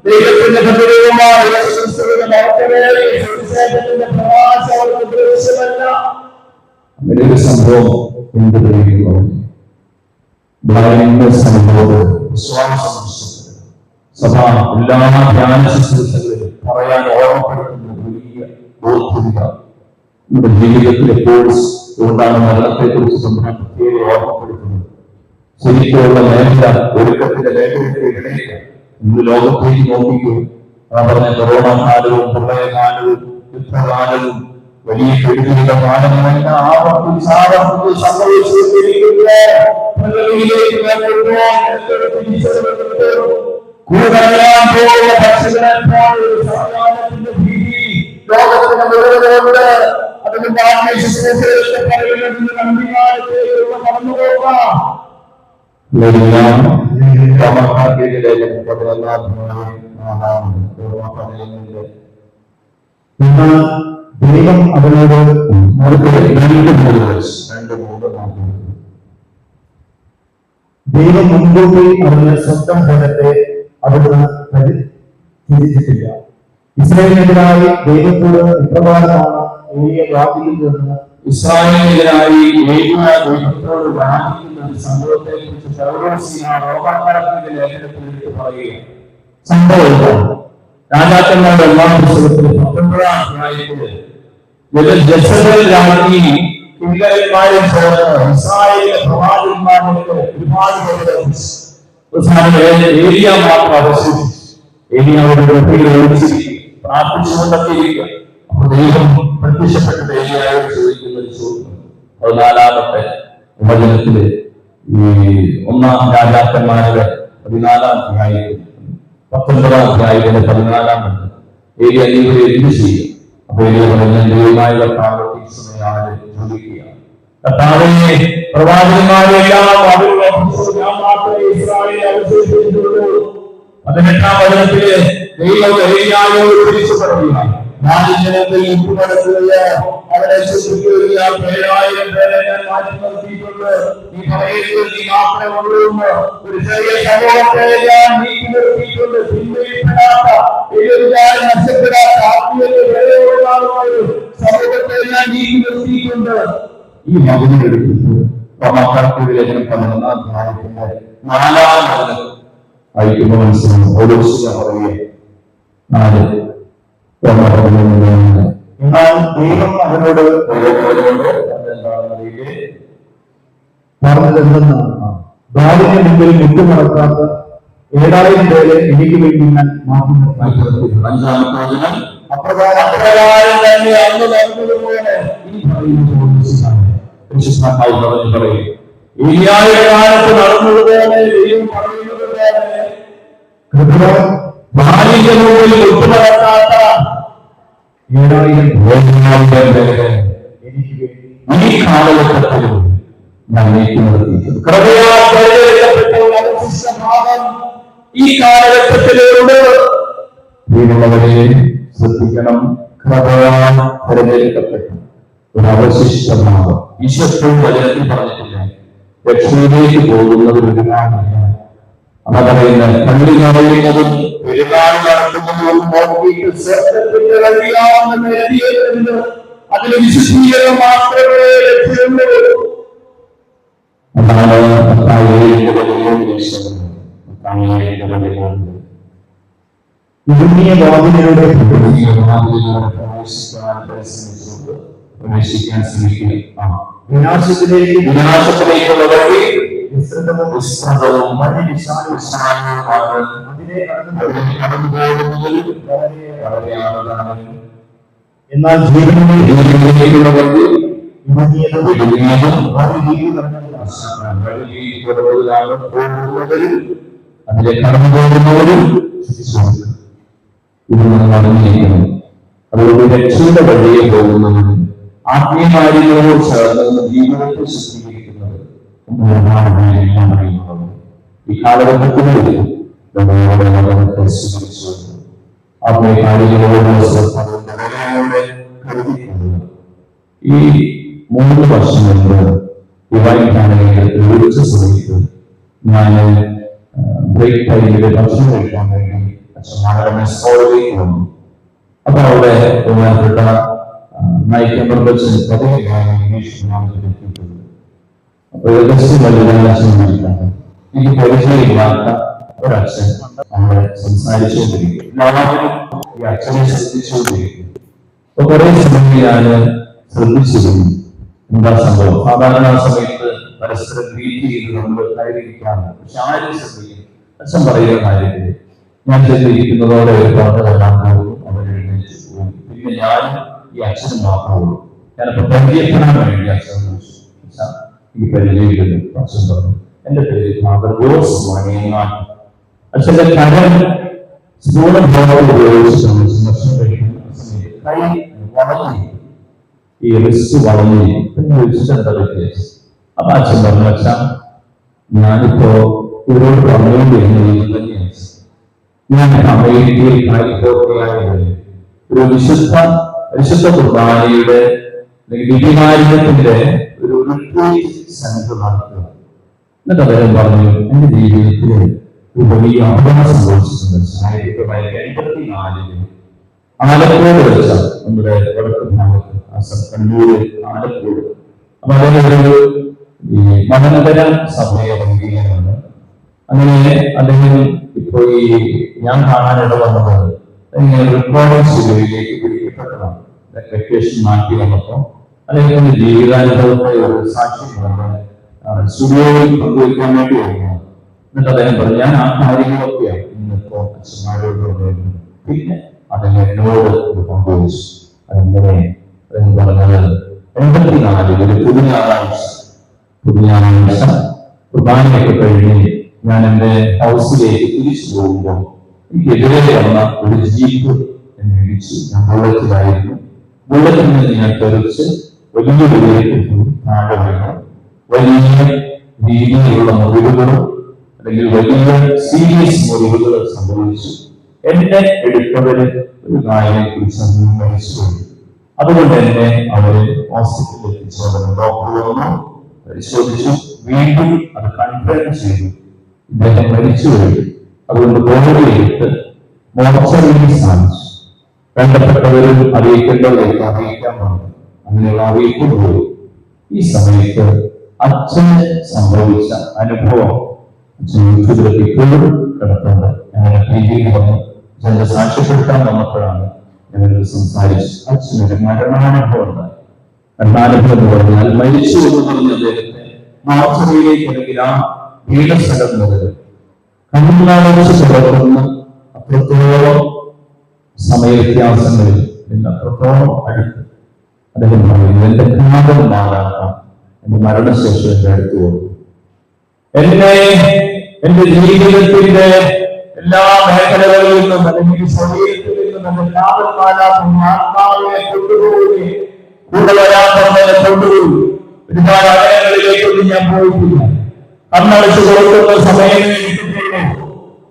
ദൈവത്തിന്റെ ഗൗരവമായ പ്രകാശമല്ല. അങ്ങനെ ഒരു സംഭവം എന്ത് സംഭവം സഭ എല്ലാ ധ്യാന ശുശ്രൂഷകളിലും പറയാൻ ഓർമ്മപ്പെടുത്തുന്ന വലിയ ബോധ്യത നമ്മുടെ ജീവിതത്തിൽ എപ്പോഴും അതുകൊണ്ടാണ് മരണത്തെ കുറിച്ച് പ്രത്യേക ഓർമ്മപ്പെടുത്തുന്നത്. ശരിക്കുള്ള മേഖല ഒരുക്കത്തിന്റെ മേഖലയുടെ ഇടയിലേക്ക് ഇന്ന് ലോകത്തേക്ക് നോക്കുകയും പറഞ്ഞ കൊറോണ കാലവും പ്രളയകാലവും യുദ്ധകാലവും വലിയ കെടുതികളുടെ കാലങ്ങളെല്ലാം ആവർത്തിച്ച് സംഭവിച്ചുകൊണ്ടിരിക്കുന്ന കൂടുതലാൻ പോകുന്ന പക്ഷികളെപ്പോൾ സമാധാനത്തിന്റെ ഭീതി ലോകത്തിന് മുഴുവനുണ്ട്. അതിന്റെ അന്ത്യകാലത്തേക്കുള്ള കടന്നുപോകാം. എന്നാൽ ദൈവം അവനോട് ദൈവം മുൻകൂട്ടി അവരുടെ സ്വന്തം ഫലത്തെ അവിടുന്ന് തിരിച്ചിട്ടില്ല. ഇസ്രായേലിനെതിരായി ദൈവത്തോട് ഇപ്രകാരമാണ് ഏലിയ പ്രാർത്ഥിക്കുന്നതെന്ന് ഇസ്രായേലിനെതിരായി ദൈവത്തോട് പ്രാർത്ഥിക്കുന്ന സംഭവത്തെ കുറിച്ച് റോമാക്കാരത്തിന്റെ ലേഖനത്തിൽ എടുത്തു പറയുകയാണ്. സംഭവം രാജാക്കന്മാരുടെ ഒന്നാം പുസ്തകത്തിൽ 19-ാം അധ്യായത്തിൽ ജെസബേൽ രാജ്ഞി കിങ്കരന്മാരെ ചേർന്ന് ഇസ്രായേലിലെ പ്രവാചകന്മാരുടെ ഒരുപാട് ഏലിയ മാത്രം അവശേഷിച്ചു. ഏലിയാവുടെ പ്രാർത്ഥിച്ചുകൊണ്ടൊക്കെ ഇരിക്കുക. അപ്പൊ ദൈവം പ്രത്യക്ഷപ്പെട്ട് ഏലിയായോട് ചോദിക്കുന്ന ഒരു ചോദ്യം 14-ാമത്തെ വചനത്തില് ഈ 1-ാം രാജാക്കന്മാരുടെ 14-ാം അധ്യായത്തിൽ 19-ാം അധ്യായത്തിന്റെ 14-ാം ഏലിയ ഇവരെ എന്ത് ചെയ്യും? അപ്പൊ ഏലിയ പറഞ്ഞ ദൈവമായ കർത്താവ് തീക്ഷ്ണതയോടെ ചോദിക്കുകയാണ്. കർത്താവിനെ പ്രവാചകന്മാരെല്ലാം അവരുടെ ഞാൻ മാത്രമേ ഇസ്രായേലിനെ അവശേഷിപ്പിച്ചിട്ടുള്ളൂ. 18-ാം വചനത്തില് ദൈവം ഏലിയായോട് തിരിച്ചു പറയുകയാണ്. ഞാൻ ജനത്തിൽ ഉപ്പുപെടുത്തുകയില്ല, അവരെ ശുദ്ധിക്കുകയില്ല. 7,000 പേരെ ഞാൻ മാറ്റി നിർത്തിയിട്ടുണ്ട്. നീ പറയുന്നത് നീ മാത്രമേ ഉള്ളൂ. ഒരു ചെറിയ സമൂഹത്തെ ഞാൻ നീക്കി നിർത്തിയിട്ടുണ്ട്. പിന്തുണപ്പെടാത്ത നഷ്ടപ്പെടാത്ത ആത്മീയതയുടെ വിലയുള്ള സമൂഹത്തെ ഞാൻ നീക്കി നിർത്തിയിട്ടുണ്ട്. ഈ മകനെടുത്തിട്ട് റോമാക്കാർക്കെതിരെ ലേഖനം 11-ാം അധ്യായത്തിന്റെ 4-ാം വചനം വായിക്കുമ്പോൾ മനസ്സിലാവും. പൗലോസ് പറയുകയാണ്. എന്നാൽ ദൈവം അവനോട് പറഞ്ഞതെന്തെന്നാണ്, ബാലിന്റെ മുമ്പിൽ മുട്ടുമടക്കാത്ത 7,000 പേരെ എനിക്ക് വേണ്ടി ഞാൻ മാറ്റി നിർത്താൻ. 5-ാമത്തെ വചനം അപ്രകാരം തന്നെ അന്ന് നടന്നതുപോലെ പറയും. ഏലിയായുടെ കാലത്ത് നടന്നതുപോലെ ദൈവം പറയുന്നത് പോലെ ബാലിന്റെ മുമ്പിൽ മുട്ടുമടക്കാത്ത 7,000 പേരെ എനിക്ക് വേണ്ടി ഈ കാലഘട്ടത്തിലും ഞാൻ നീക്കി നിർത്തിയിട്ടുണ്ട്. കൃപയാൽ പരിചരിക്കപ്പെട്ട ഒരു അവശിഷ്ട ഭാഗം ഈ കാലഘട്ടത്തിലുണ്ട്. വീടുള്ളവരെ ശ്രദ്ധിക്കണം. കൃപയാൽ പരിചരിക്കപ്പെട്ട ഒരു അവശിഷ്ട ഭാഗം ഈശ്വരൻ വചനത്തിൽ പറഞ്ഞിട്ടില്ല. രക്ഷയിലേക്ക് പോകുന്നത് ഒരുപാടില്ല. അതാ പറയുന്നത് കണ്ണി നിറയുന്നതും പെരുന്നാൾ നടത്തുന്നതും അതിന് വിശുദ്ധീകരണം മാത്രമേ ലഭ്യമുള്ളൂ. അതാണ് ഇടുങ്ങിയ വാതിലുകളുടെ പ്രവേശിക്കാൻ ശ്രമിക്കുക. വിനാശത്തിലേക്കുള്ള വഴി വിസ്തൃതവും അതിവിശാലവുമാണ്. അതിനെ കടന്നു പോകുന്നതിൽ വളരെ ആളതാണ്. എന്നാൽ ജീവനിലേക്കുള്ള വഴി അതിലെ കടന്നു പോകുന്നവരും ഇത് നമ്മൾ അറിഞ്ഞിരിക്കണം. അതുകൊണ്ട് രക്ഷയുടെ വഴിയെ പോകുന്നവരും ആത്മീയകാര്യങ്ങളോട് ചേർന്ന് ജീവിതത്തെ ശുദ്ധീകരിക്കുന്നത് ഈ കാലഘട്ടത്തിലെ ആത്മീയകാര്യങ്ങളോട് ഈ 3 വർഷം മുമ്പ് ഡിവൈൻ ഫാമിലിയിൽ വിളിച്ച സമയത്ത് ഞാൻ ബ്രേക്ക് ടൈമിൽ ഭക്ഷണം കഴിക്കാൻ വേണ്ടി അച്ഛന്മാരുടെ മെസ്സോളിലേക്ക് വന്നു. അപ്പൊ അവിടെ ബഹുമാനപ്പെട്ട നയിക്കാൻ നിർദ്ദേശിച്ച അപ്പൊ ഏകദേശം വലിയ എനിക്ക് പരിചയമില്ലാത്ത ഒരച്ഛൻ നമ്മളെ സംസാരിച്ചുകൊണ്ടിരിക്കും. ഈ അച്ഛനെ ശ്രദ്ധിച്ചുകൊണ്ടിരിക്കും. അപ്പൊ കുറെ സമയം ഞാൻ ശ്രദ്ധിച്ചിരുന്നു എന്താ സംഭവം. സാധാരണ ആ സമയത്ത് പരസ്പരം ഗ്രീറ്റ് ചെയ്ത് നമ്മൾ കയറിയിരിക്കാറുണ്ട്. പക്ഷെ ആരും ശ്രദ്ധിക്കും. അച്ഛൻ പറയുന്ന കാര്യത്തില് ഞാൻ ചെന്നിരിക്കുന്നതോടെ ഒരു പറഞ്ഞതെല്ലാം പോകും, അവരെഴുന്നേറ്റ് പോകും. പിന്നെ ഞാൻ ഈ അച്ഛനും മാത്രമുള്ളൂ. ഞാനിപ്പോ പരിചയപ്പെടാൻ വേണ്ടി അച്ഛൻ ഈ പരിചയിക്കുന്നു. അച്ഛൻ പറഞ്ഞു, എന്റെ പേര് ഫാദർ ജോസ് മണിയങ്ങാൻ. അച്ഛന്റെ കരം സ്ഫൂടം ഉപയോഗിച്ച് ഭക്ഷണം കഴിക്കുന്ന കൈ വളഞ്ഞു, ഈ റിസ്ക് വളഞ്ഞു. പിന്നെ എന്താ വ്യത്യാസം? അപ്പൊ അച്ഛൻ പറഞ്ഞു, അച്ഛൻ ഞാനിപ്പോ ഇവരോട് പറഞ്ഞുകൊണ്ട് തന്നെയാണ് ഞാൻ അമേരിക്കയിൽ കാലിഫോർണിയയിലെ ഒരു വിശുദ്ധ കുർബാനയുടെ വിധികാര്യത്തിന്റെ ഒരു സെന്റർ നടത്തുക. എന്നിട്ട് അദ്ദേഹം പറഞ്ഞു, എന്റെ ജീവിതത്തിൽ ഒരു വലിയ അപകടം സംഭവിച്ചിട്ടുണ്ട്. 1984 ആലപ്പുഴ വെച്ച നമ്മുടെ വടക്ക് ഭാഗത്ത് കണ്ണൂര് ആലപ്പുഴ. അപ്പൊ അതിനൊരു ഈ മതനഗര സഭയെ വൈകിയാണ്. അങ്ങനെ അദ്ദേഹം ഇപ്പോ ഈ ഞാൻ കാണാനിട വന്നത് റെക്കോർഡിംഗ് സ്റ്റുഡിയോയിലേക്ക് പിടിക്കപ്പെട്ടതാണ്. വെക്കേഷൻ മാറ്റി വന്നപ്പോ അദ്ദേഹത്തിന്റെ ജീവിതാനുഭവത്തെ ഒരു സാക്ഷ്യം സ്റ്റുഡിയോയിൽ പങ്കുവയ്ക്കാൻ വേണ്ടി വരുന്നു. എന്നിട്ട് അദ്ദേഹം പറഞ്ഞു, ഞാൻ ആ കാര്യങ്ങളൊക്കെയാണ് ഇന്നിപ്പോ അച്ഛന്മാരോട് പറയുന്നത്. പിന്നെ അദ്ദേഹം എന്നോട് പങ്കുവച്ചു. അതെങ്ങനെ അദ്ദേഹം പറഞ്ഞത്, 84 ഒരു പുതിയാഴ്ച കുർബാനയൊക്കെ കഴിഞ്ഞ് ഞാൻ എന്റെ ഹൗസിലേക്ക് തിരിച്ചു പോകുമ്പോൾ എനിക്കെതിരെ വന്ന ഒരു ജീപ്പ് എന്നെ ഇടിച്ചു. ഞാൻ ബുള്ളറ്റിലായിരുന്നു. ബുള്ളറ്റിൽ നിന്ന് ഞാൻ തെറിച്ച് വലിയ താഴെ വീണു. വലിയ രീതിയിലുള്ള മുറിവുകളും അല്ലെങ്കിൽ വലിയ സീരിയസ് മുറിവുകൾ സംഭവിച്ചു. എന്നെ എടുത്തവര് ഒരു നായനെ കുറിച്ച് മരിച്ചുപോയി. അതുകൊണ്ട് എന്നെ അവര് ഹോസ്പിറ്റലിൽ എത്തിച്ചു. ഡോക്ടർ വന്നു, പരിശോധിച്ചു, വീണ്ടും അത് കൺഫേം ചെയ്തു, ഇദ്ദേഹം മരിച്ചുപോയി. അതുകൊണ്ട് ബോഡിയെടുത്ത് മോർച്ചറിയിൽ സ്ഥാപിച്ചു. ബന്ധപ്പെട്ടവരും അറിയിക്കേണ്ടവരെയൊക്കെ അറിയിക്കാൻ പറഞ്ഞു. അങ്ങനെയുള്ള അറിയിപ്പ് പോയി. ഈ സമയത്ത് അച്ഛന് സംഭവിച്ച അനുഭവം അച്ഛൻ യൂട്യൂബിലൊക്കെ ഇപ്പോഴും കിടക്കുന്നത്. അങ്ങനെ രീതിയിൽ വന്ന് അച്ഛനെ സാക്ഷ്യപ്പെടുത്താൻ വന്നപ്പോഴാണ് ഞങ്ങൾ സംസാരിച്ചു. അച്ഛനൊരു മരണാനുഭവം ഉണ്ടായി. മരണാനുഭവം എന്ന് പറഞ്ഞാൽ മരിച്ചു എന്ന് പറഞ്ഞ അദ്ദേഹത്തെ മോർച്ചറിയിലേക്ക് അല്ലെങ്കിൽ ആ വീടസ്ഥലം മുതൽ കണ്ണാടിച്ച് തുറക്കുന്ന അത്രത്തോളം സമയവ്യത്യാസങ്ങളിൽ അത്രത്തോളം അടുത്ത് അദ്ദേഹം പറയുന്നു, എന്റെ കാലം മാറാക്കാം, എന്റെ മരണശേഷം എന്റെ അടുത്ത് പോകും. എന്റെ ജീവിതത്തിന്റെ എല്ലാ മേഖലകളിൽ നിന്നും അല്ലെങ്കിൽ ശരീരത്തിൽ നിന്നും എന്റെ കാലം മാറാക്കും ആത്മാവിനെ കൊണ്ടുപോയി കൂടെ വരാൻ പറഞ്ഞതിനെ കൊണ്ടുപോയി. ഒരുപാട് അടയങ്ങളിലേക്കൊന്നും ഞാൻ പോയിട്ടില്ല. കണ്ണടച്ച് കൊടുക്കുന്ന സമയം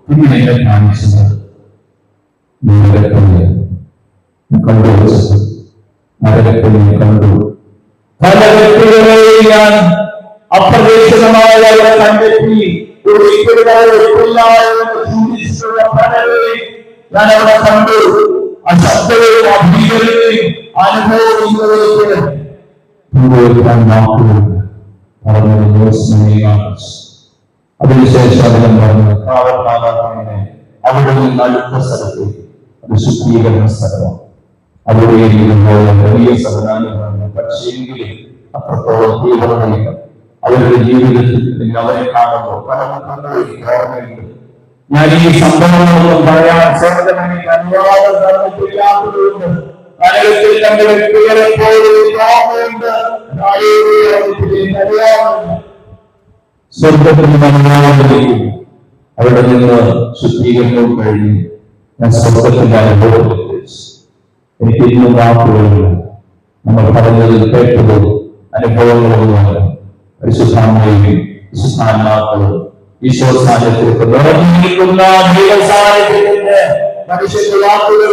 പിന്നെ എന്നെ കാണിച്ചത് കണ്ടുവച്ചത് നരകത്തിനെ കണ്ടു. പല വ്യക്തികളെയും ഞാൻ അപ്രതീക്ഷിതമായി അവരെ കണ്ടെത്തി. ഞാൻ അവിടെ കണ്ടു. അശക്തരെയും അഭീകരെയും അനുഭവിക്കുന്നവർക്ക് അതിനുശേഷം അദ്ദേഹം പറഞ്ഞു, അവിടെ നിന്ന് അടുത്ത സ്ഥലത്ത് അത് ശുദ്ധീകരണ സ്ഥലമാണ്. അവിടെ വലിയ സഹനാനുഭവമാണ്. പക്ഷേങ്കിലും അത്രത്തോളം തീവ്രതയില്ല. അവരുടെ ജീവിതത്തിൽ അവരെ കാണുമ്പോൾ ഓർമ്മയുണ്ട്. ഞാൻ ഈ സംഭവങ്ങളൊന്നും പറയാൻ അനുവാദം തന്നിട്ടില്ലാത്തതുകൊണ്ട് നരകത്തിൽ രണ്ട് വ്യക്തികളെ സ്വർഗത്തിൽ മനോഹരമായിരിക്കും. അവിടെ നിന്ന് ശുദ്ധീകരണവും കഴിഞ്ഞ് ഞാൻ സ്വർഗത്തിന്റെ അനുഭവത്തിൽ എനിക്ക് ഇന്നും വാക്കുകളില്ല. നമ്മൾ പറഞ്ഞതിൽ കേട്ടതും അനുഭവങ്ങളൊന്നുമല്ല. പരിശുദ്ധാത്മാവും വിശുദ്ധാത്മാക്കളും ഈശോ സാന്നിധ്യത്തിൽ നിറഞ്ഞിരിക്കുന്ന സാന്നിധ്യത്തിന്റെ മനുഷ്യന്റെ വാക്കുകൾ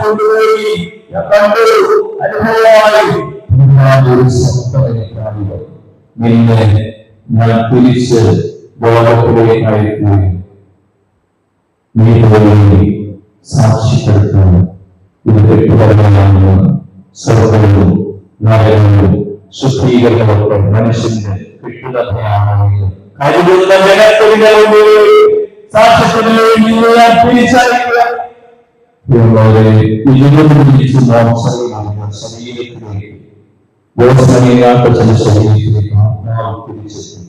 കൊണ്ടുപോയി ഞാൻ കണ്ടു. അനുഭവമായി നിന്നെ ഞാൻ തിരിച്ച് ബോധത്തിലേക്ക് അയക്കുകയും നീ പോയി സാക്ഷ്യപ്പെടുത്താൻ ഇത് കെട്ടുപറയാണെന്ന് സ്വർഗവും നരകവും ശുദ്ധീകരണമൊക്കെ മനുഷ്യന്റെ കെട്ടുകഥയാണെന്ന് കരുതുന്ന ജനത്തിന്റെ സാക്ഷ്യത്തിന് വേണ്ടി ഞാൻ തിരിച്ചറിയുക. ശരീരത്തിലേക്ക് ബോധമില്ലാത്ത ചില ശരീരത്തിലേക്ക് ആത്മാവ് തിരിച്ചെത്തി.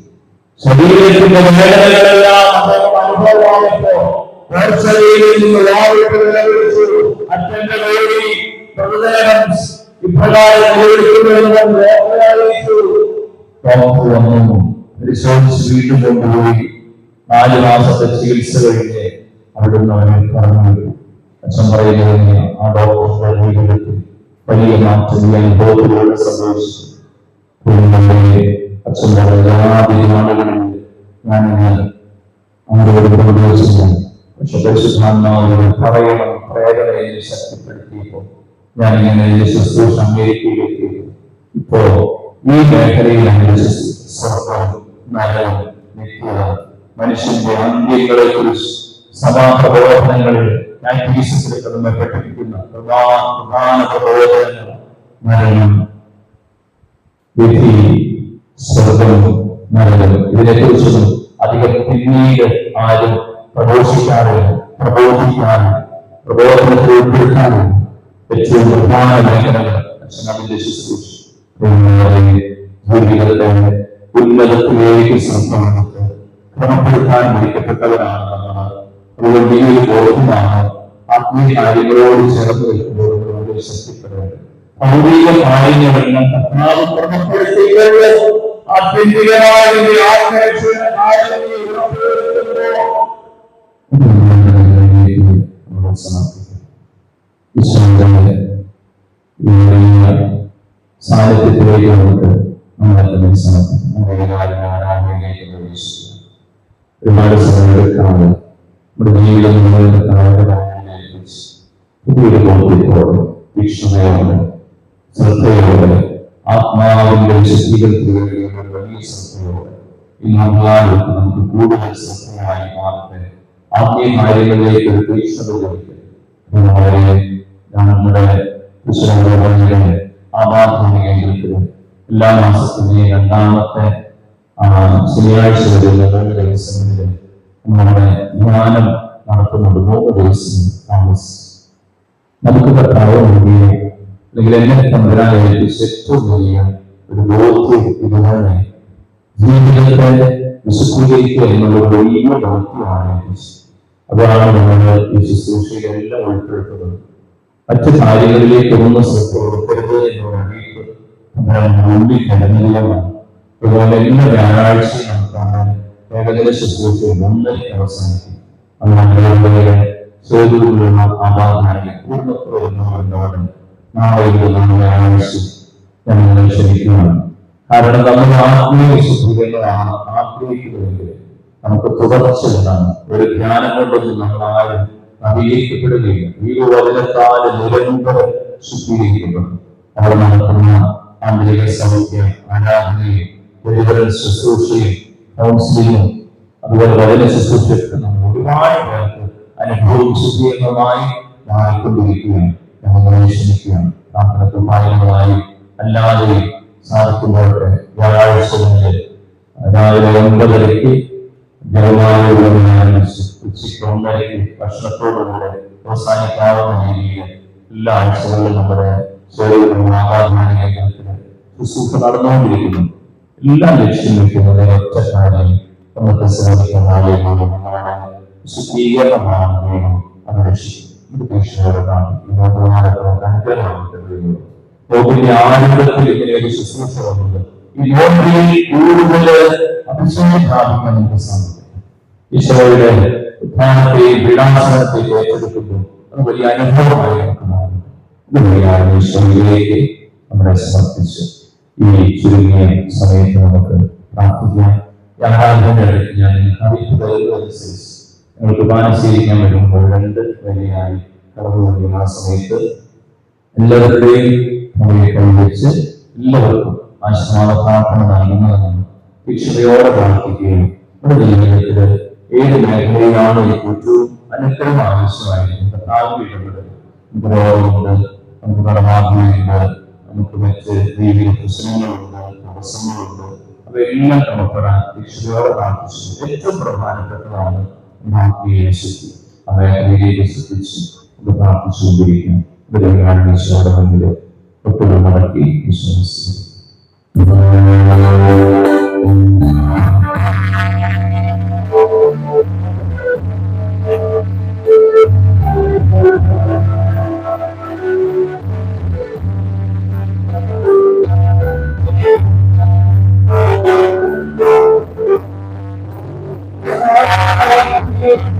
ശരീരത്തിന്റെ വേദനകളെല്ലാം അനുഭവമായപ്പോ ഓർച്ചയിൽ നിന്ന് വാവിട്ട് നിലവിളിച്ചു, അച്ഛന്റെ വേദി പ്രതിദേഹം ഇപ്രകാരം നിലവിളിക്കുന്നുവെന്ന് അറിയിച്ചു. ഡോക്ടർ വന്നു, പരിശോധിച്ച് വീണ്ടും കൊണ്ടുപോയി 4 മാസത്തെ ചികിത്സ കഴിഞ്ഞ് അവിടുന്ന് അവനെ പറഞ്ഞു. അച്ഛൻ പറയുന്നതിന് ആ ഡോക്ടറുടെ ജീവിതത്തിൽ വലിയ മാറ്റം ഈ അനുഭവത്തിലൂടെ സംഭവിച്ചു. അച്ഛൻ എല്ലാ തീരുമാനങ്ങളും ഞാനിങ്ങനെ അവരോട് പ്രവേശിച്ചു. പക്ഷെ പരിശുദ്ധാത്മാവിനോട് പറയണം, പ്രേരണയെ ശക്തിപ്പെടുത്തിയപ്പോ ഞാനിങ്ങനെ ശുശ്രൂഷ അമേരിക്കയിലെത്തി. ഇപ്പോ ഈ മേഖലയിലാണ് സ്വർഗം, നരകം, നിത്യത, മനുഷ്യന്റെ അന്ത്യങ്ങളെ കുറിച്ച് സഭാപ്രബോധനങ്ങളിൽ ഞാൻ പഠിപ്പിക്കുന്ന പ്രധാന പ്രബോധനങ്ങൾ മരണം, വിധി, സ്വർഗം, നരകം. ഇതിനെക്കുറിച്ചൊന്നും അധികം പിന്നീട് ആരും പ്രബോധിക്കാറില്ല, പ്രബോധനത്തിൽ ഉൾപ്പെടുത്താനും ഏറ്റവും പ്രധാന മേഖലകൾ അതിന്റെ ശുശ്രൂഷ ജീവിതത്തെ ഉന്നതത്തിലേക്ക് സംഭവങ്ങൾക്ക് ക്രമപ്പെടുത്താൻ വിളിക്കപ്പെട്ടവരാണ്. അതുകൊണ്ട് ഈ ഒരു ബോധമാണ് ആത്മീയ കാര്യങ്ങളോട് ചേർന്ന് നിൽക്കുമ്പോൾ ശക്തിപ്പെടുന്നത്. ഭൗതിക കാര്യങ്ങളെല്ലാം കർത്താവ് ക്രമപ്പെടുത്തിക്കൊണ്ട് ആത്യന്തികമായ സാന്നിധ്യത്തിലേക്ക് നമുക്ക് നമ്മളെ ഒരുപാട് സമയമെടുക്കാതെ നമ്മുടെ ജീവിതം പുതിയൊരു ബോധ്യത്തോടെ, വീക്ഷണയോടെ, ശ്രദ്ധയോടെ, ആത്മാവിന്റെ ശക്തീകരണത്തിന് വേണ്ടിയുള്ള വലിയ ശ്രദ്ധയോടെ ഈ നാളുകൾക്ക് നമുക്ക് കൂടുതൽ ശ്രദ്ധയായി മാറട്ടെ. ആത്മീയ കാര്യങ്ങളിലേക്ക് ഒരു തീക്ഷ്ണതയിലേക്ക് നമ്മുടെ ആരാധന കേന്ദ്രത്തിൽ എല്ലാ മാസത്തിന്റെയും 2ാമത്തെ ശനിയാഴ്ച വരുന്ന 3 ദിവസങ്ങളിൽ നമ്മുടെ ധ്യാനം നടത്തുന്നുണ്ട്. 3 ദിവസം താമസിച്ച് നമുക്ക് കർത്താവ് അല്ലെങ്കിൽ എന്നെ തമ്പുരാനെ ഏറ്റവും വലിയ ഒരു ബോധ്യം ഇതുപോലെ ജീവിതത്തെ വിശുദ്ധീകരിക്കുക എന്നുള്ള വലിയ ദൗത്യമാണ്. അതാണ് നമ്മൾ ഈ ശുശ്രൂഷയിലെല്ലാം ഉൾപ്പെടുത്തുന്നത്. മറ്റു കാര്യങ്ങളിലേക്ക് ഒന്നും ശ്രദ്ധ കൊടുക്കരുത് എന്നുള്ള അറിയിപ്പ് ഉള്ളിൽ കിടന്നില്ലതാണ്. അതുപോലെ എല്ലാ വ്യാഴാഴ്ചയും നമുക്കാണ് ഏകദിന ശുശ്രൂഷയിൽ 1:30 അവസാനിക്കും. അതുപോലെ ചോദ്യത്തിലുള്ള ആരാധനയെ പൂർണ്ണത്തോടെ നാളെ വ്യാഴാഴ്ച ഞങ്ങൾ ക്ഷണിക്കുകയാണ്. കാരണം നമ്മൾ ആത്മീയ വിശുദ്ധീകരണമാണ് ആഗ്രഹിക്കുന്നതെങ്കിൽ നമുക്ക് തുടർച്ചയാണ്. ഒരു ധ്യാനം കൊണ്ടൊന്നും നമ്മളാരും നവീകരിക്കപ്പെടുകയില്ല. ഈ വചനത്താൽ നിരന്തരം ശുദ്ധീകരിക്കപ്പെടും. അവിടെ നടക്കുന്ന ആന്തരിക സൗഖ്യം, ആരാധനയും, ഡെലിവറൻസ് ശുശ്രൂഷയും, കൗൺസിലിങ്ങും, അതുപോലെ വചന ശുശ്രൂഷയൊക്കെ നമ്മൾ ഒരുപാട് പേർക്ക് അനുഭവം ശുദ്ധീകരണമായി മാറിക്കൊണ്ടിരിക്കുകയാണ്. ഞങ്ങൾ ക്ഷണിക്കുകയാണ്. പ്രാർത്ഥനകളായി അല്ലാതെയും സാധിക്കുമ്പോഴൊക്കെ വ്യാഴാഴ്ചകളിൽ രാവിലെ 9:30 ജലമായുള്ള ഉച്ചയ്ക്ക് 1:30 ഭക്ഷണത്തോടുകൂടെ അവസാനിക്കാവുന്ന രീതിയിൽ എല്ലാ ആഴ്ചകളിലും നമ്മുടെ ആരാധനാലയത്തിന് ശുശ്രൂഷ നടന്നുകൊണ്ടിരിക്കുന്നു. എല്ലാം ലക്ഷ്യം വെക്കുന്നത് ഒറ്റ കാര്യം, നമുക്ക് ശ്രമിക്കുന്ന ആലയങ്ങളും നിങ്ങളുടെ വിശുദ്ധീകരണമാണ് വേണം അത് രക്ഷിക്കും. ഇത് തീക്ഷണയോടാണ് ലോകത്തിന്റെ ആനന്ദത്തിൽ ഇങ്ങനെയൊരു ശുശ്രൂഷ വന്നത്. ഈ ലോകത്തിൽ കൂടുതൽ അഭിഷേകം പ്രാപിക്കാൻ നമുക്ക് സാധിക്കും. ഈശോയുടെ ഉത്ഥാനത്തെയും പീഡാസനത്തെയും ഏറ്റെടുക്കുമ്പോൾ അത് വലിയ അനുഭവമായി നമുക്ക് മാറും. ഇതുവരെയാണ് ഈശോയിലേക്ക് നമ്മളെ സമർപ്പിച്ച് ഈ ചുരുങ്ങിയ സമയത്ത് നമുക്ക് പ്രാർത്ഥിക്കാം. ആരാധനകളിൽ ഞാൻ അനുസരിച്ച് നിങ്ങൾക്ക് മാനസികരിക്കാൻ വരുമ്പോൾ 2 വരിയായി കടന്നു വരുന്ന ആ സമയത്ത് എല്ലാവരുടെയും നമ്മളെ കൈവച്ച് എല്ലാവർക്കും ആശീർവാദ പ്രാർത്ഥന നൽകുന്നതാണ്. തീക്ഷണയോടെ പ്രാർത്ഥിക്കുകയും നമ്മുടെ ജീവിതത്തില് ഏത് മേഖലയിലാണ് ഏറ്റവും അനുഗ്രഹം ആവശ്യമായിരിക്കും നമുക്ക് രോഗമുണ്ട്, നമുക്ക് കടബാധ്യതയുണ്ട്, നമുക്ക് മറ്റ് ജീവിത പ്രശ്നങ്ങളുണ്ട്, തടസ്സങ്ങളുണ്ട്. അവയെല്ലാം ക്രമപ്പെടാൻ തീക്ഷണയോടെ പ്രാർത്ഥിച്ചു. ഏറ്റവും പ്രധാനപ്പെട്ടതാണ് ആത്മീയ ശക്തി. ആ മേഖലയിലേക്ക് ശ്രദ്ധിച്ച് നമുക്ക് പ്രാർത്ഥിച്ചുകൊണ്ടിരിക്കണം. ഈശോയുടെ മുന്നിൽ ഒട്ടും മടക്കി വിശ്വസിക്കും. ജീവിതം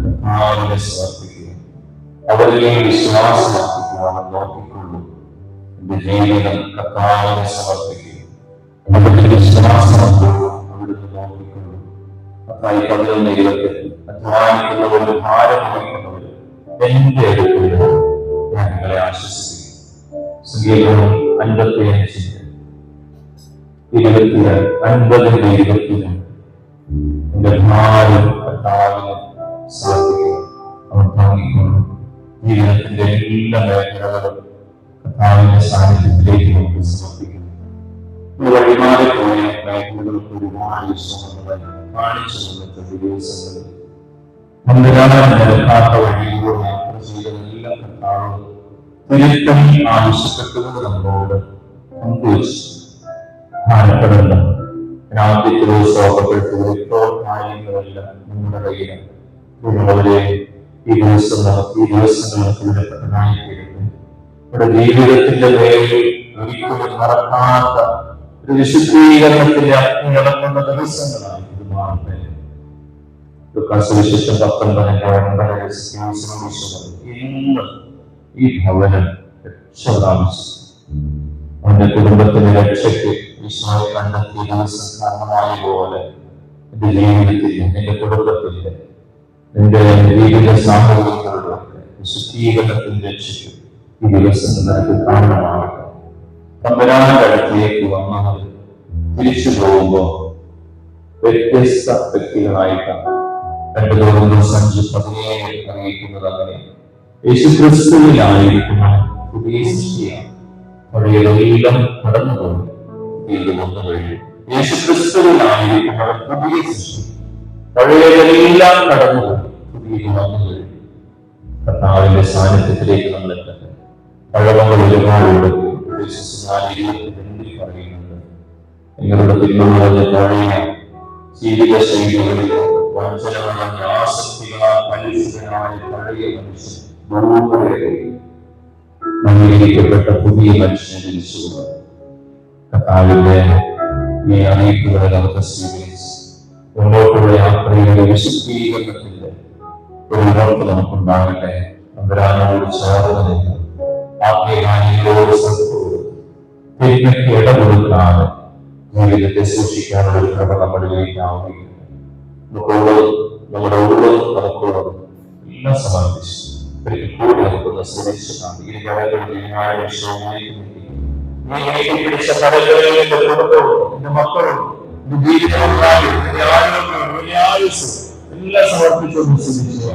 കർത്താവിനെ സമർപ്പിക്കുക. അവരിലെ വിശ്വാസം അർപ്പിക്കുവാൻ നോക്കിക്കൊള്ളു. എന്റെ ജീവിതം കർത്താവിനെ സമർപ്പിക്കുക. അവരുടെ വിശ്വാസം അവിടുന്ന് നോക്കിക്കൊള്ളു. 11:28 അധ്വാനിക്കുന്നവരും ഭാരം വഹിക്കുന്നവരും എന്റെ അടുത്ത് ഞാൻ നിങ്ങളെ ആശ്വസിപ്പിക്കും. സംഗീതം 55:20 എന്റെ ഭാരം കർത്താവിനെ സമർപ്പിക്കുക. അവൻ താങ്ങിക്കൊള്ളും. ജീവിതത്തിന്റെ എല്ലാ മേഖലകളും കർത്താവിന്റെ സാന്നിധ്യത്തിലേക്ക് നമുക്ക് സമർപ്പിക്കുന്നു. വഴിമാറി പോയ മേഖലകൾക്ക് ഒരുപാട് വിശ്വാസങ്ങൾ കാണിച്ചു തന്നിട്ടുണ്ട്. ദിവസങ്ങളിൽ നടക്കാത്ത വഴിയിലൂടെ യാത്ര ചെയ്ത എല്ലാ കർത്താവും തിരുത്തം ആവശ്യപ്പെട്ടത് നമ്മളോട് പങ്കുവച്ചു. ഭാരപ്പെടേണ്ട. ആദ്യത്തെ ദിവസം ഓർമ്മപ്പെടുത്തിയത് എപ്പോൾ കാര്യങ്ങളെല്ലാം നമ്മുടെ കയ്യിലാണ്. ഈ ദിവസങ്ങൾക്ക് വിലപ്പെട്ടതായി തീരുന്നു. നമ്മുടെ ജീവിതത്തിന്റെ മേലിൽ ഒരിക്കലും മറക്കാത്ത ഒരു വിശുദ്ധീകരണത്തിന്റെ അഗ്നി നടക്കുന്ന ദിവസങ്ങളാണ് ഇത് മാറുന്നത്. സുവിശേഷം 19:9 ഇന്ന് ഈ ഭവനം രക്ഷ പ്രാപിച്ചു. അവന്റെ കുടുംബത്തിന്റെ രക്ഷയ്ക്ക് ഈശോയെ കണ്ടെത്തിയ ദിവസം കാരണമായ പോലെ എന്റെ ജീവിതത്തിലെ, എന്റെ കുടുംബത്തിന്റെ, എന്റെ ജീവിത സാഹചര്യങ്ങളുടെ വിശുദ്ധീകരണത്തിന്റെ രക്ഷയ്ക്ക് ഈ ദിവസം നിനക്ക് കാരണമാകട്ടെ. തമ്പുരാന്റെ അടുത്തേക്ക് വന്നവർ തിരിച്ചു പോകുമ്പോൾ വ്യത്യസ്ത വ്യക്തികളായിട്ടാണ് 2 അറിയിക്കുന്നത്. അങ്ങനെ യേശുക്രിസ്തുവിലായിരിക്കുന്ന പുതിയ സൃഷ്ടിയാണ്. പഴയതെല്ലാം കടന്നുപോയി, വീണ്ടും വന്നു കഴിഞ്ഞു. യേശുക്രിസ്തുവിലായിരിക്കുന്നവർ പുതിയ സൃഷ്ടി, പഴയതെല്ലാം കടന്നുപോയി, പുതിയ വന്നു കഴിഞ്ഞു. കർത്താവിന്റെ സാന്നിധ്യത്തിലേക്ക് നമ്മൾ എത്തട്ടെ. പഴമകൾ ഒരുപാടുണ്ട്. പറയുന്നുണ്ട്, നിങ്ങളുടെ പിന്നുള്ള പഴയ ജീവിത ശൈലികളിൽ വഞ്ചനകളായ ആസക്തികളാൽ കലുഷിതനായ പഴയ മനുഷ്യൻ നവീകരിക്കപ്പെട്ട പുതിയ മനുഷ്യനെ ജനിച്ചുകൊണ്ട് കർത്താവിന്റെ ഈ അറിയിപ്പുകളെ നമുക്ക് സ്വീകരിച്ച് മുന്നോട്ടുള്ള യാത്രയുടെ വിശുദ്ധീകരണത്തിന്റെ ഒരു ഉറപ്പ് നമുക്കുണ്ടാകട്ടെ. അന്തരാനോട് ചേർന്ന് ആത്മീയകാര്യങ്ങളോട് തിന്മയ്ക്ക് ഇടകൊടുക്കാതെ ജീവിതത്തെ സൂക്ഷിക്കാനുള്ള ഒരു കൃപ നമ്മളിലേക്ക് ആവുകയുണ്ട്. നമ്മുടെ ഉള്ളതും നമുക്കുള്ളതും എല്ലാം സമർപ്പിച്ചു കൂടി നമുക്കൊന്ന് ശ്രമിച്ചതാണ്. ഈ പിടിച്ച കടകളിലെ മക്കളും ജീവിതവും എല്ലാം സമർപ്പിച്ചൊന്ന് ശ്രമിച്ചു.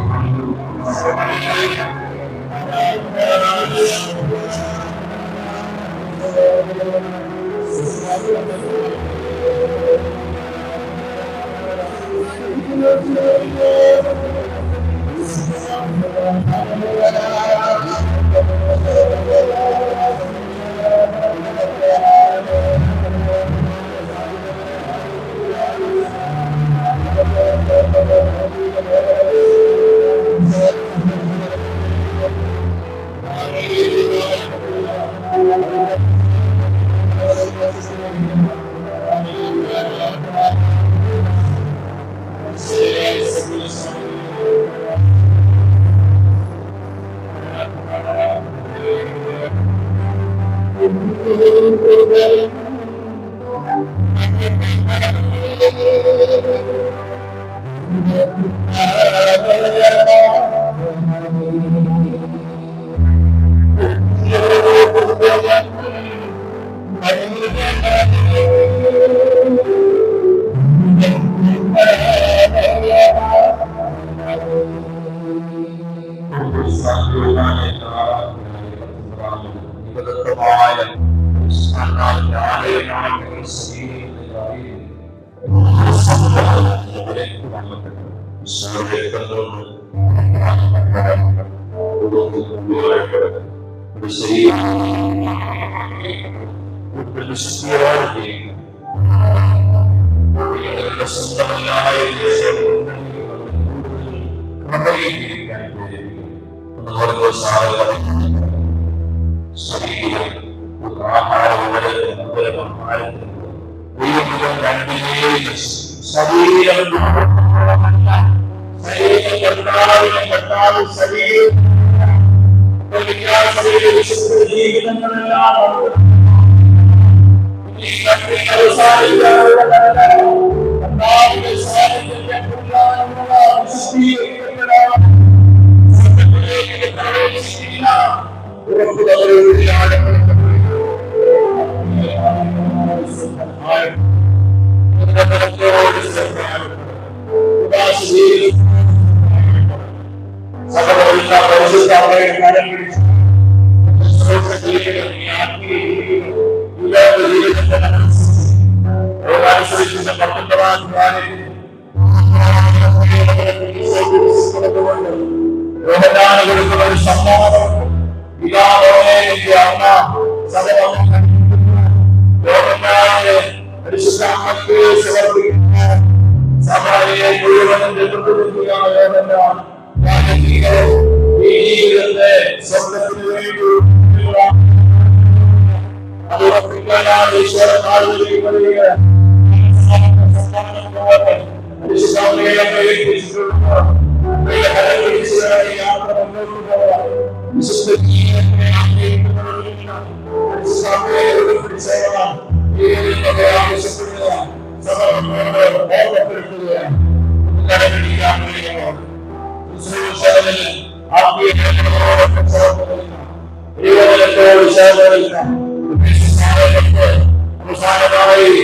അവസാനമായി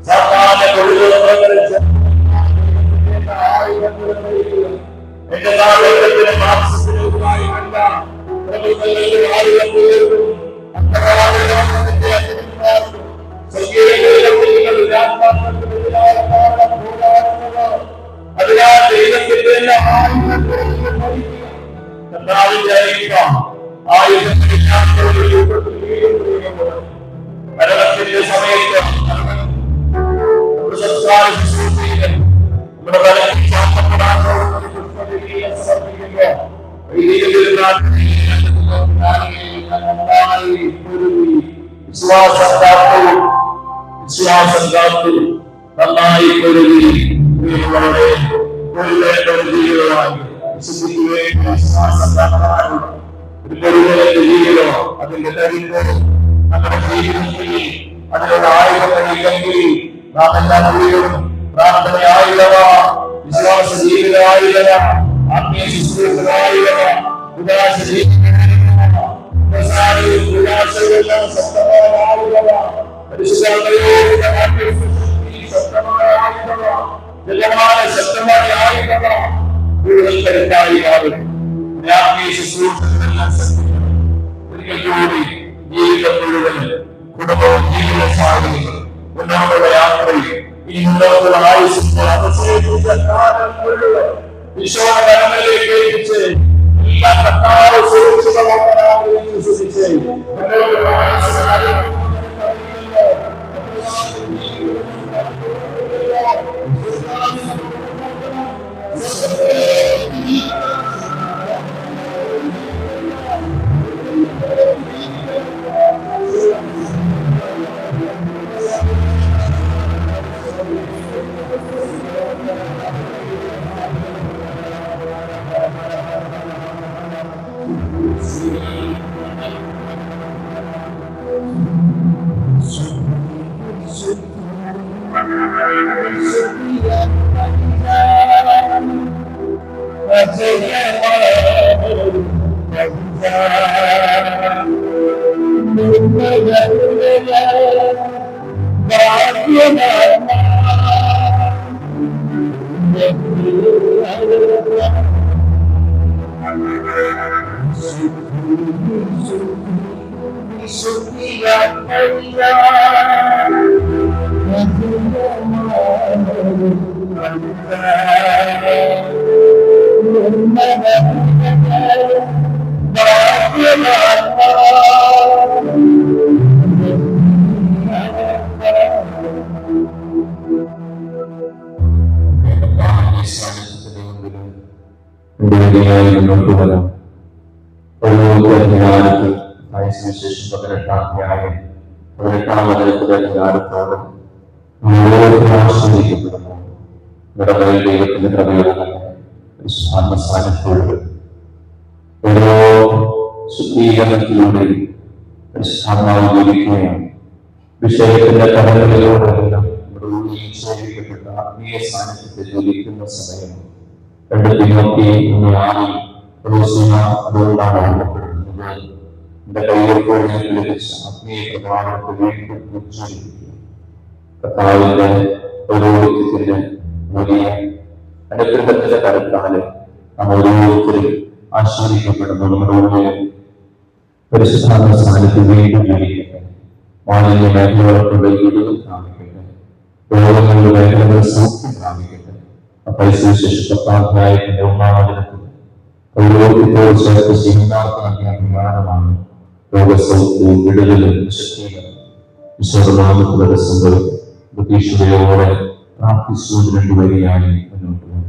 സാധാരണ എന്റെ നാളുകളുടെ മാംസത്തിനുമായി കണ്ട പ്രഭുക്കളുടെ ആളുകളും അതിനാൽ ദൈവത്തിന്റെ മരണത്തിന്റെ സമയത്ത് സംസ്കാര ശുശ്രൂഷയിലും നമ്മുടെ ബലത്തിൽ വിശ്വാസം കാത്തു നന്നായി പൊരുതി ജീവിതമായി ജീവിതോ അതിന്റെ കഴിവ് നമ്മുടെ ജീവിതത്തിൽ അതിനുള്ള ആയുധങ്ങളില്ലെങ്കിൽ നാം എല്ലാം പ്രാർത്ഥനയായുള്ളവ, വിശ്വാസ ജീവിതമായുള്ളവ, ആത്മീയ ശുശ്രൂഷകളായുള്ളവ, ഉദാസ കൂടുതൽ കരുത്തായി മാറും. ആത്മീയ ശുശ്രൂഷകളെല്ലാം ഒരിക്കൽ കൂടി ജീവിതം മുഴുവൻ കുടുംബവും ജീവിത സാഹചര്യങ്ങളും മുന്നോട്ടുള്ള യാത്രയിൽ ഈ മുന്നോട്ടുള്ള ആയുസിന്റെ അവശേഷിച്ച കാലം മുഴുവൻ വിശ്വാസങ്ങളിലേക്ക് ഏൽപ്പിച്ച് എല്ലാ കർത്താവ് സുരക്ഷിതമാക്കാനായി വിശ്വസിച്ച് മുന്നോട്ട് വരാം. അധികാരത്തിൽ സുവിശേഷം 18-ാം അധ്യായം 18-ാം വചനത്തിലെ അധികാരത്തോടെ ആശ്രയിക്കപ്പെടുന്നു. ഇടങ്ങളിൽ ദൈവത്തിന്റെ കൃപയുടെ സാന്നിധ്യത്തോട് ഓരോ ശുദ്ധീകരണത്തിലൂടെ ജീവിക്കുകയാണ്. വിഷയത്തിന്റെ കടകളിലൂടെയെല്ലാം നിക്ഷേപിക്കപ്പെട്ട ആത്മീയ സാന്നിധ്യത്തെ ജ്വലിക്കുന്ന സമയം 2 തിമോത്തി 1:6 അതുകൊണ്ടാണ് ഓർമ്മപ്പെടുന്നത്. എന്റെ കൈകൾക്കോട് ലഭിച്ച ആത്മീയ പ്രഭാവത്തെ വീണ്ടും ഉജ്ജ്വലിപ്പിക്കുക. കർത്താവിന്റെ ഓരോരുത്തരുടെ വലിയ അനുഗ്രഹത്തിന്റെ കരുത്താല് നാം ഓരോരുത്തരും ആശ്രയിക്കപ്പെടുന്നു. നമ്മുടെ ഉള്ളിൽ പരിശുദ്ധാത്മ സാന്നിധ്യം വീണ്ടും ജ്വലിക്കട്ടെ. മാലിന്യ മേഖലകൾക്കുള്ള വിടുതൽ പ്രാപിക്കട്ടെ. രോഗങ്ങളുടെ മേഖലകൾ സൗഖ്യം പ്രാപിക്കട്ടെ. സുവിശേഷം 10-ാം അധ്യായത്തിന്റെ 1-ാം വചനത്തിൽ ഓരോരുത്തരോട് ചേർത്ത് ശീലാർക്ക് നൽകിയ അഭിമാനമാണ് രോഗസൗഖ്യവും വിടുതലും ശക്തീകരണം. വിശ്വനാമത്തിലൂടെ സംഭവിക്കും. പ്രതീക്ഷയോടെ പ്രാർത്ഥിച്ചുകൊണ്ട് 2 വരിയായി മുന്നോട്ട് പോകും.